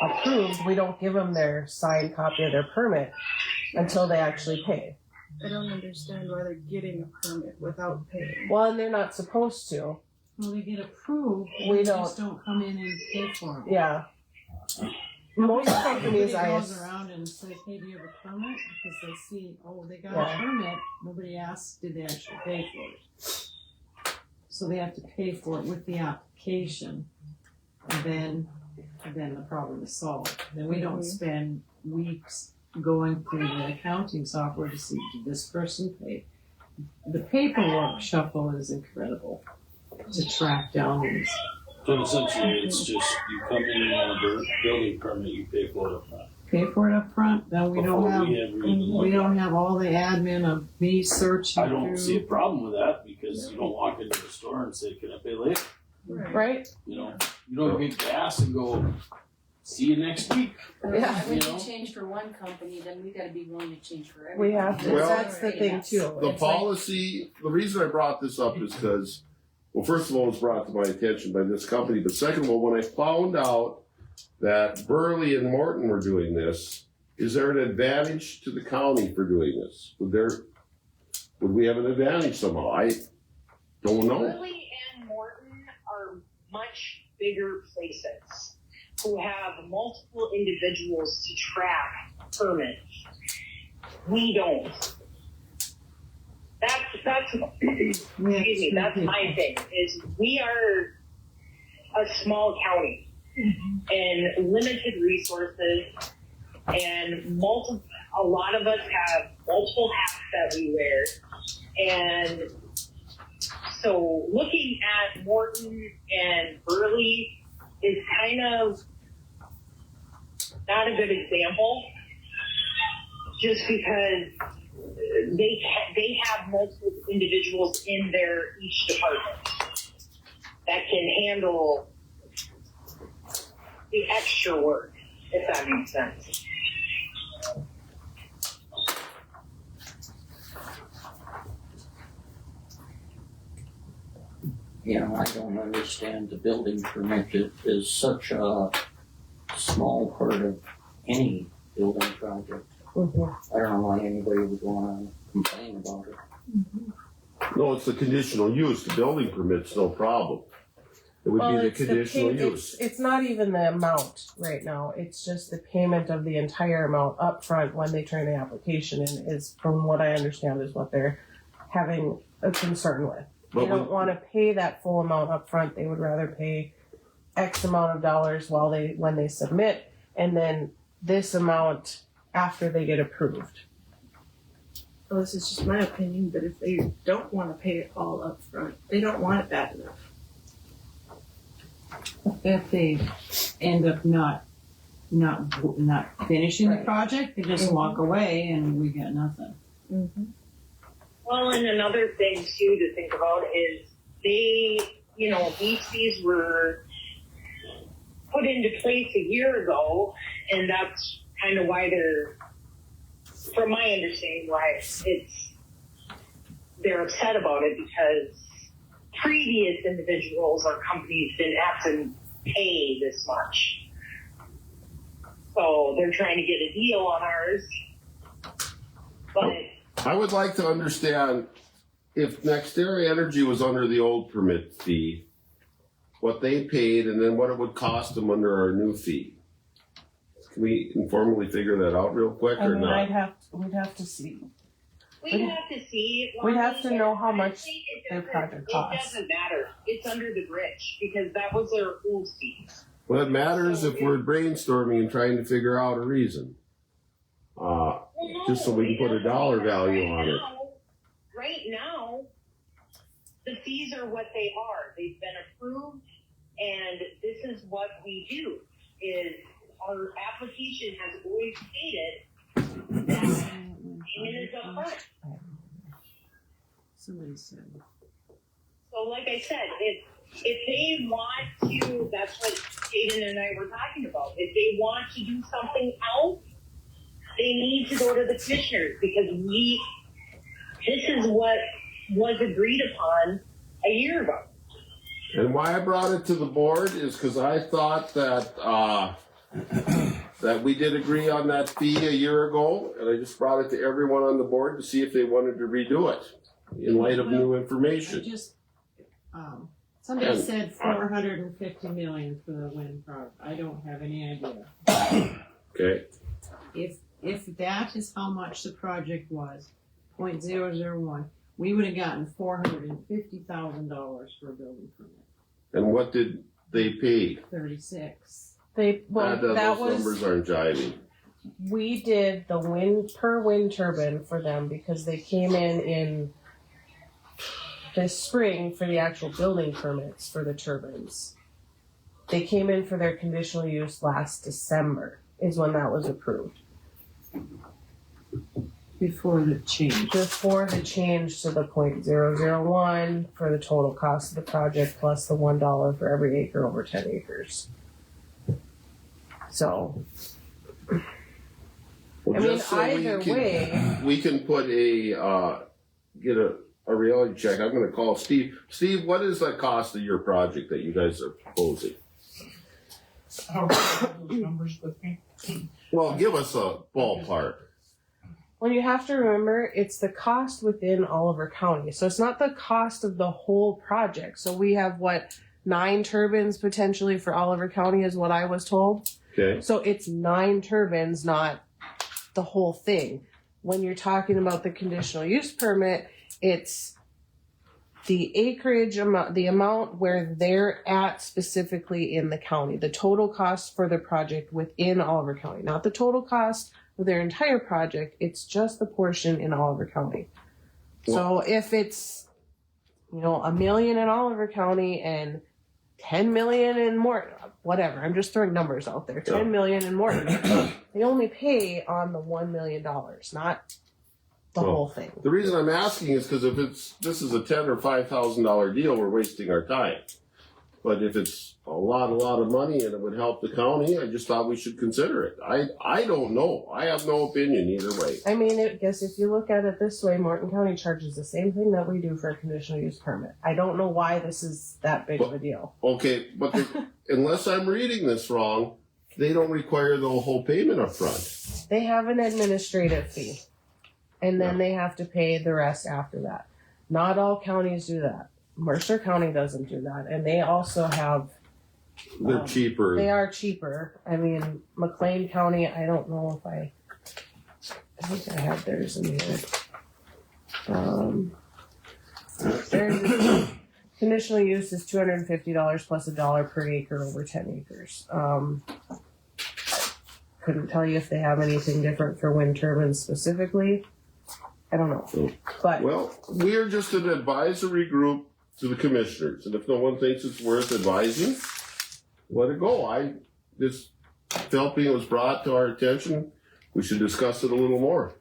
Speaker 4: approved. We don't give them their signed copy of their permit until they actually pay.
Speaker 3: I don't understand why they're getting a permit without paying.
Speaker 4: Well, and they're not supposed to.
Speaker 3: Well, they get approved, and
Speaker 4: We
Speaker 3: they
Speaker 4: don't-
Speaker 3: just don't come in and pay for them.
Speaker 4: Yeah. Most companies,
Speaker 3: Nobody goes around and says, hey, do you have a permit? Because they see, oh, they got
Speaker 4: Yeah.
Speaker 3: a permit. Nobody asks, did they actually pay for it? So they have to pay for it with the application. And then the problem is solved. Then we don't spend weeks going through the accounting software to see, did this person pay? The paperwork shuffle is incredible to track down these.
Speaker 5: So essentially, it's just you come in, you want a building permit, you pay for it up front.
Speaker 3: Pay for it up front. Then we
Speaker 5: Before
Speaker 3: don't have
Speaker 5: we ever even look
Speaker 3: we
Speaker 5: at
Speaker 3: don't have all the admin of me searching
Speaker 5: I don't
Speaker 3: through.
Speaker 5: see a problem with that because you don't walk into the store and say, "Can I pay later?"
Speaker 4: right?
Speaker 5: You don't get gas and go, "See you next week."
Speaker 4: Yeah.
Speaker 6: When
Speaker 5: You
Speaker 6: you
Speaker 5: know?
Speaker 6: change for one company, then we gotta be willing to change for
Speaker 4: We
Speaker 6: everybody.
Speaker 4: have to.
Speaker 2: Well-
Speaker 4: That's the thing
Speaker 6: Yes.
Speaker 4: too.
Speaker 2: The
Speaker 4: It's like-
Speaker 2: policy, the reason I brought this up is because, well, first of all, it was brought to my attention by this company, but second of all, when I found out that Burley and Morton were doing this, is there an advantage to the county for doing this? Would we have an advantage somehow? I don't know.
Speaker 11: Burley and Morton are much bigger places who have multiple individuals to track permits. We don't. That's
Speaker 3: we have
Speaker 11: excuse me,
Speaker 3: two
Speaker 11: that's
Speaker 3: people.
Speaker 11: my thing, is we are a small county and limited resources and a lot of us have multiple hats that we wear. And so looking at Morton and Burley is kind of not a good example just because they have multiple individuals in their each department that can handle the extra work, if that makes sense.
Speaker 10: You know, I don't understand the building permit. It is such a small part of any building project.
Speaker 4: Mm-hmm.
Speaker 10: I don't know why anybody would wanna complain about it.
Speaker 2: No, it's the conditional use. The building permit's no problem. It would be the conditional use.
Speaker 4: It's not even the amount right now. It's just the payment of the entire amount up front when they turn the application in is, from what I understand, is what they're having a concern with. They
Speaker 2: But
Speaker 4: don't want to pay that full amount up front. They would rather pay X amount of dollars when they submit, and then this amount after they get approved.
Speaker 3: Well, this is just my opinion, but if they don't want to pay it all up front, they don't want it bad enough. If they end up not finishing the project, they just walk away and we get nothing.
Speaker 4: Mm-hmm.
Speaker 11: Well, and another thing too to think about is these fees were put into place a year ago, and that's kind of why from my understanding, why they're upset about it, because previous individuals or companies didn't have to pay this much. So they're trying to get a deal on ours. But
Speaker 2: I would like to understand if NextEra Energy was under the old permit fee, what they paid, and then what it would cost them under our new fee. Can we informally figure that out real quick
Speaker 4: I
Speaker 2: or
Speaker 4: mean,
Speaker 2: not?
Speaker 4: we'd have to see.
Speaker 11: we'd have to see.
Speaker 4: We'd have to know how much
Speaker 11: Honestly,
Speaker 4: their project costs.
Speaker 11: It doesn't matter. It's under the bridge because that was their old fee.
Speaker 2: Well, it matters if we're brainstorming and trying to figure out a reason. Just so we can put a dollar value on it.
Speaker 11: Right now, the fees are what they are. They've been approved, and this is what we do. Is our application has always stated that payment is upfront.
Speaker 3: Somebody said.
Speaker 11: So, like I said, if they want to, that's what Jaden and I were talking about. If they want to do something else, they need to go to the commissioners because this is what was agreed upon a year ago.
Speaker 2: And why I brought it to the board is because I thought that that we did agree on that fee a year ago, and I just brought it to everyone on the board to see if they wanted to redo it in light of new information.
Speaker 3: Somebody said 450 million for the wind project. I don't have any idea.
Speaker 2: Okay.
Speaker 3: If that is how much the project was, 0.001, we would have gotten $450,000 for a building permit.
Speaker 2: And what did they pay?
Speaker 3: 36.
Speaker 2: Those numbers aren't jiving.
Speaker 4: We did the wind turbine for them because they came in this spring for the actual building permits for the turbines. They came in for their conditional use last December is when that was approved.
Speaker 3: Before the change.
Speaker 4: Before the change to the 0.001 for the total cost of the project plus the $1 for every acre over 10 acres. So,
Speaker 2: Well,
Speaker 4: I mean,
Speaker 2: just so
Speaker 4: either way,
Speaker 2: we can put get a reality check. I'm going to call Steve. Steve, what is the cost of your project that you guys are proposing?
Speaker 7: How do you have those numbers with me?
Speaker 2: Well, give us a ballpark.
Speaker 4: well, you have to remember it's the cost within Oliver County. So it's not the cost of the whole project. So we have 9 turbines potentially for Oliver County is what I was told.
Speaker 2: Okay.
Speaker 4: So it's 9 turbines, not the whole thing. When you're talking about the conditional use permit, it's the acreage amount, the amount where they're at specifically in the county, the total cost for the project within Oliver County, not the total cost of their entire project. It's just the portion in Oliver County. So if it's, $1 million in Oliver County and 10 million in Morton, whatever, I'm just throwing numbers out there, 10 million in Morton, they only pay on the $1 million, not the whole thing.
Speaker 2: The reason I'm asking is because if this is a $10,000 or $5,000 deal, we're wasting our time. But if it's a lot of money and it would help the county, I just thought we should consider it. I don't know. I have no opinion either way.
Speaker 4: I mean, I guess if you look at it this way, Morton County charges the same thing that we do for a conditional use permit. I don't know why this is that big of a deal.
Speaker 2: Okay, but unless I'm reading this wrong, they don't require the whole payment up front.
Speaker 4: They have an administrative fee, and then they have to pay the rest after that. Not all counties do that. Mercer County doesn't do that, and they also have.
Speaker 2: They're cheaper.
Speaker 4: They are cheaper. I mean, McLean County. I don't know if I think I have theirs in here. Their conditional use is $250 plus $1 per acre over 10 acres. Couldn't tell you if they have anything different for wind turbines specifically. I don't know, but
Speaker 2: Well, we are just an advisory group to the commissioners, and if no one thinks it's worth advising, let it go. I just felt it was brought to our attention. We should discuss it a little more.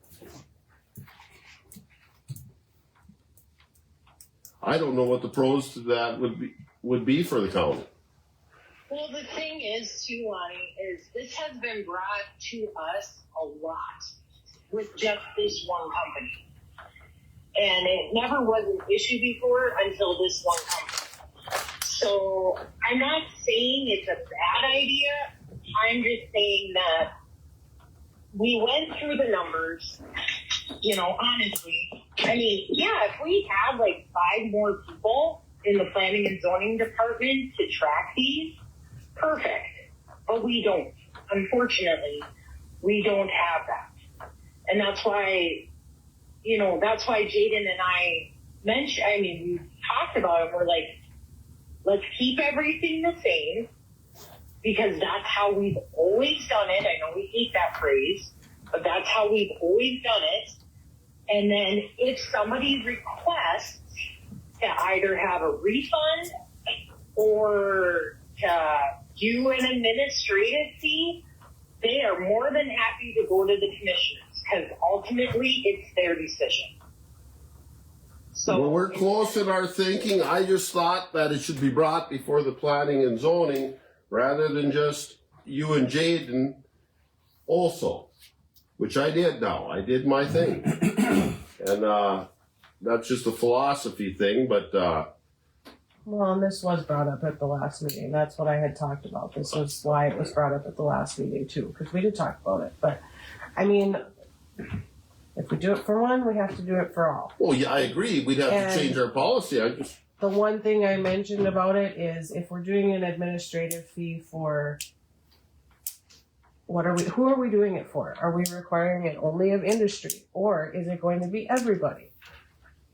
Speaker 2: I don't know what the pros to that would be for the county.
Speaker 11: Well, the thing is, too, Lonnie, is this has been brought to us a lot with just this one company. And it never was an issue before until this one company. So I'm not saying it's a bad idea. I'm just saying that we went through the numbers, honestly. I mean, yeah, if we had like 5 more people in the planning and zoning department to track these, perfect. But we don't. Unfortunately, we don't have that. And that's why, Jaden and I we talked about it. We're like, let's keep everything the same because that's how we've always done it. I know we hate that phrase, but that's how we've always done it. And then if somebody requests to either have a refund or to do an administrative fee, they are more than happy to go to the commissioners because ultimately it's their decision. So
Speaker 2: Well, we're close in our thinking. I just thought that it should be brought before the planning and zoning rather than just you and Jaden also, which I did now. I did my thing. And that's just a philosophy thing, but
Speaker 4: well, and this was brought up at the last meeting. That's what I had talked about. This was why it was brought up at the last meeting too, because we did talk about it. But I mean, if we do it for one, we have to do it for all.
Speaker 2: well, yeah, I agree. We'd have
Speaker 4: And-
Speaker 2: to change our policy.
Speaker 4: The one thing I mentioned about it is if we're doing an administrative fee for who are we doing it for? Are we requiring it only of industry or is it going to be everybody?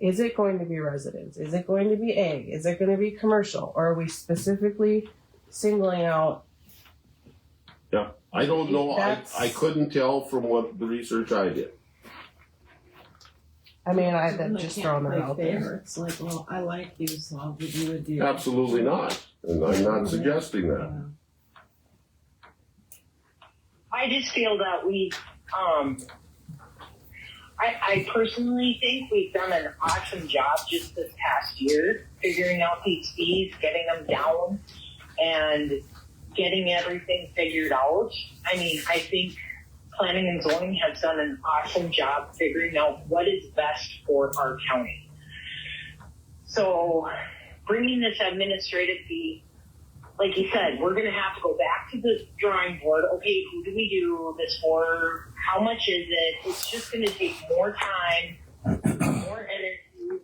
Speaker 4: Is it going to be residents? Is it going to be ag? Is it going to be commercial? Or are we specifically singling out?
Speaker 2: Yeah, I don't know.
Speaker 4: That's-
Speaker 2: I couldn't tell from what the research I did.
Speaker 4: I mean, I'm just throwing that out there.
Speaker 3: favorites. Like, well, I like you, so I'll give you a deal.
Speaker 2: Absolutely not. And I'm not suggesting that.
Speaker 11: I just feel that I personally think we've done an awesome job just this past year figuring out these fees, getting them down, and getting everything figured out. I mean, I think planning and zoning has done an awesome job figuring out what is best for our county. So bringing this administrative fee, like you said, we're going to have to go back to the drawing board. Okay, who do we do this for? How much is it? It's just going to take more time, more energy.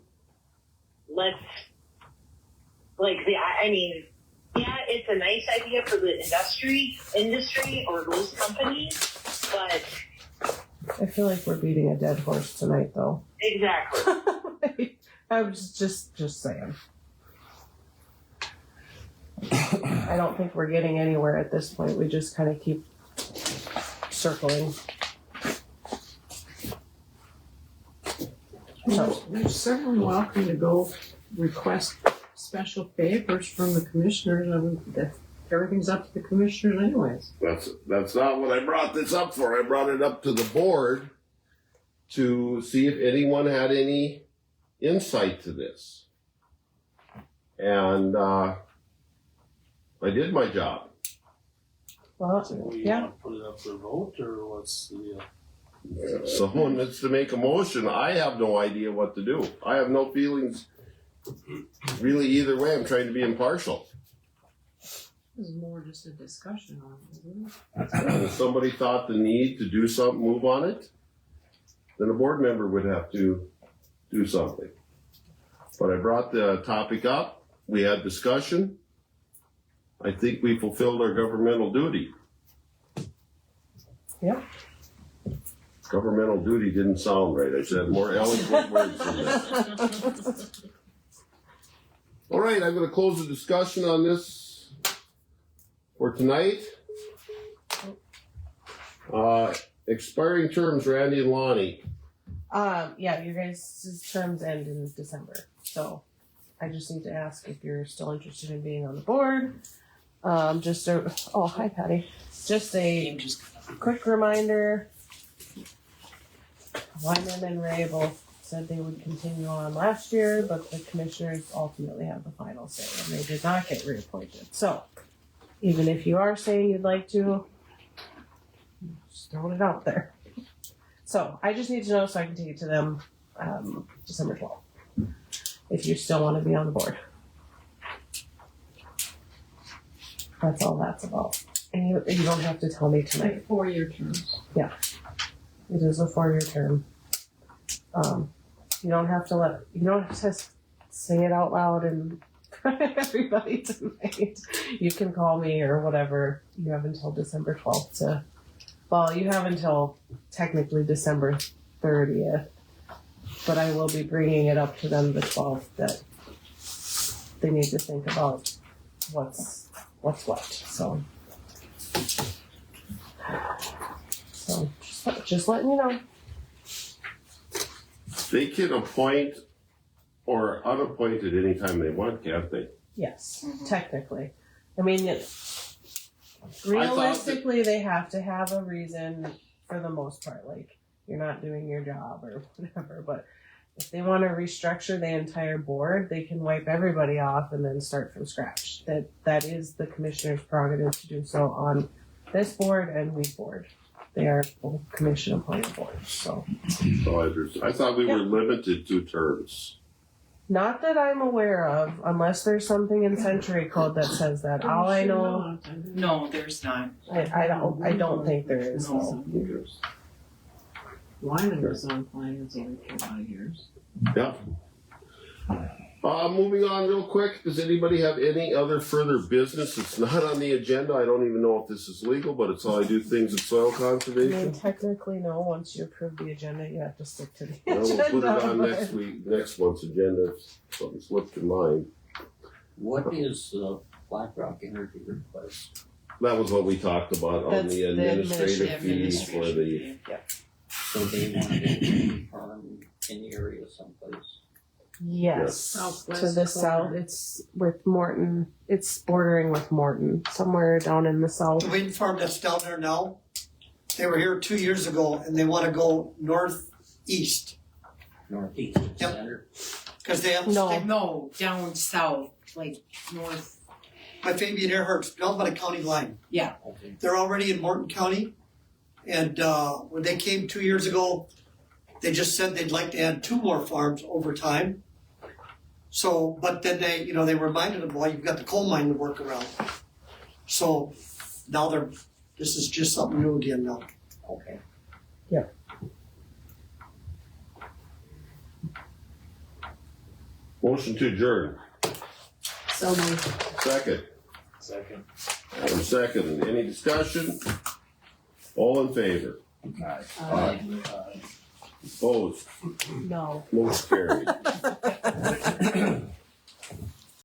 Speaker 11: Yeah, it's a nice idea for the industry or those companies, but
Speaker 4: I feel like we're beating a dead horse tonight, though.
Speaker 11: exactly.
Speaker 4: I was just saying. I don't think we're getting anywhere at this point. We just kind of keep circling. So,
Speaker 3: You're certainly welcome to go request special favors from the commissioners. I mean, everything's up to the commissioners anyways.
Speaker 2: That's not what I brought this up for. I brought it up to the board to see if anyone had any insight to this. And I did my job.
Speaker 4: Well,
Speaker 5: So we
Speaker 4: yeah.
Speaker 5: wanna put it up for vote, or what's the,
Speaker 2: Someone needs to make a motion. I have no idea what to do. I have no feelings really either way. I'm trying to be impartial.
Speaker 3: This is more just a discussion on it, isn't it?
Speaker 2: If somebody thought the need to do something, move on it, then a board member would have to do something. But I brought the topic up. We had discussion. I think we fulfilled our governmental duty.
Speaker 4: Yeah.
Speaker 2: Governmental duty didn't sound right. I said more eloquent words than that. All right, I'm going to close the discussion on this for tonight. Expiring terms, Randy and Lonnie.
Speaker 4: Yeah, your guys' terms end in December, so I just need to ask if you're still interested in being on the board. Oh, hi Patty. Just a quick reminder. Wyman and Ray both said they would continue on last year, but the commissioners ultimately have the final say, and they did not get reappointed. So, even if you are saying you'd like to, just throwing it out there. So, I just need to know so I can take it to them December 12th, if you still want to be on the board. That's all that's about. And you don't have to tell me tonight.
Speaker 3: Like 4-year terms.
Speaker 4: It is a 4-year term. You don't have to say it out loud and everybody tonight. You can call me or whatever. You have until December 12th you have until technically December 30th, but I will be bringing it up to them the 12th that they need to think about what's what. So just letting you know.
Speaker 2: They can appoint or unappoint at any time they want, can't they?
Speaker 4: Yes, technically. I mean, realistically, they have to have a reason for the most part. Like, you're not doing your job or whatever. But if they want to restructure the entire board, they can wipe everybody off and then start from scratch. That is the commissioner's prerogative to do so on this board and we board. They are both commission appointed boards. So
Speaker 2: I thought we were limited to terms.
Speaker 4: not that I'm aware of, unless there's something in Century Code that says that. All I know,
Speaker 3: No, there's not.
Speaker 4: I don't think there is. So.
Speaker 3: Wyman was on finance only for a lot of years.
Speaker 2: Yeah. Moving on real quick, does anybody have any other further business? It's not on the agenda. I don't even know if this is legal, but it's how I do things at soil
Speaker 4: I
Speaker 2: conservation.
Speaker 4: mean, technically, no. Once you approve the agenda, you have to stick to the
Speaker 2: Well,
Speaker 4: agenda.
Speaker 2: we'll put it on
Speaker 4: but-
Speaker 2: next month's agenda. If something slipped in mind.
Speaker 10: What is BlackRock energy request?
Speaker 2: That was what we talked about on
Speaker 4: That's
Speaker 2: the
Speaker 4: the
Speaker 2: administrative fees for the.
Speaker 10: So they want to get a farm in the area someplace.
Speaker 4: Yes,
Speaker 3: Southwest
Speaker 4: to the
Speaker 3: corner.
Speaker 4: south. It's with Morton. It's bordering with Morton, somewhere down in the south.
Speaker 8: The wind farm that's down there now, they were here 2 years ago and they want to go northeast
Speaker 10: Northeast
Speaker 8: Yep.
Speaker 10: center.
Speaker 8: because they have to
Speaker 4: No.
Speaker 8: stay
Speaker 3: No, down south, like north.
Speaker 8: by Fabian Earhart's down by the county line.
Speaker 10: Okay.
Speaker 8: They're already in Morton County, and when they came 2 years ago, they just said they'd like to add 2 more farms over time. So, but then they reminded them, well, you've got the coal mine to work around. So now this is just something new again now.
Speaker 10: Okay.
Speaker 2: Motion to adjourn.
Speaker 3: So moved.
Speaker 2: Second.
Speaker 5: second?
Speaker 2: Adam second. Any discussion? All in favor? Opposed?
Speaker 4: No.
Speaker 2: Motion carried.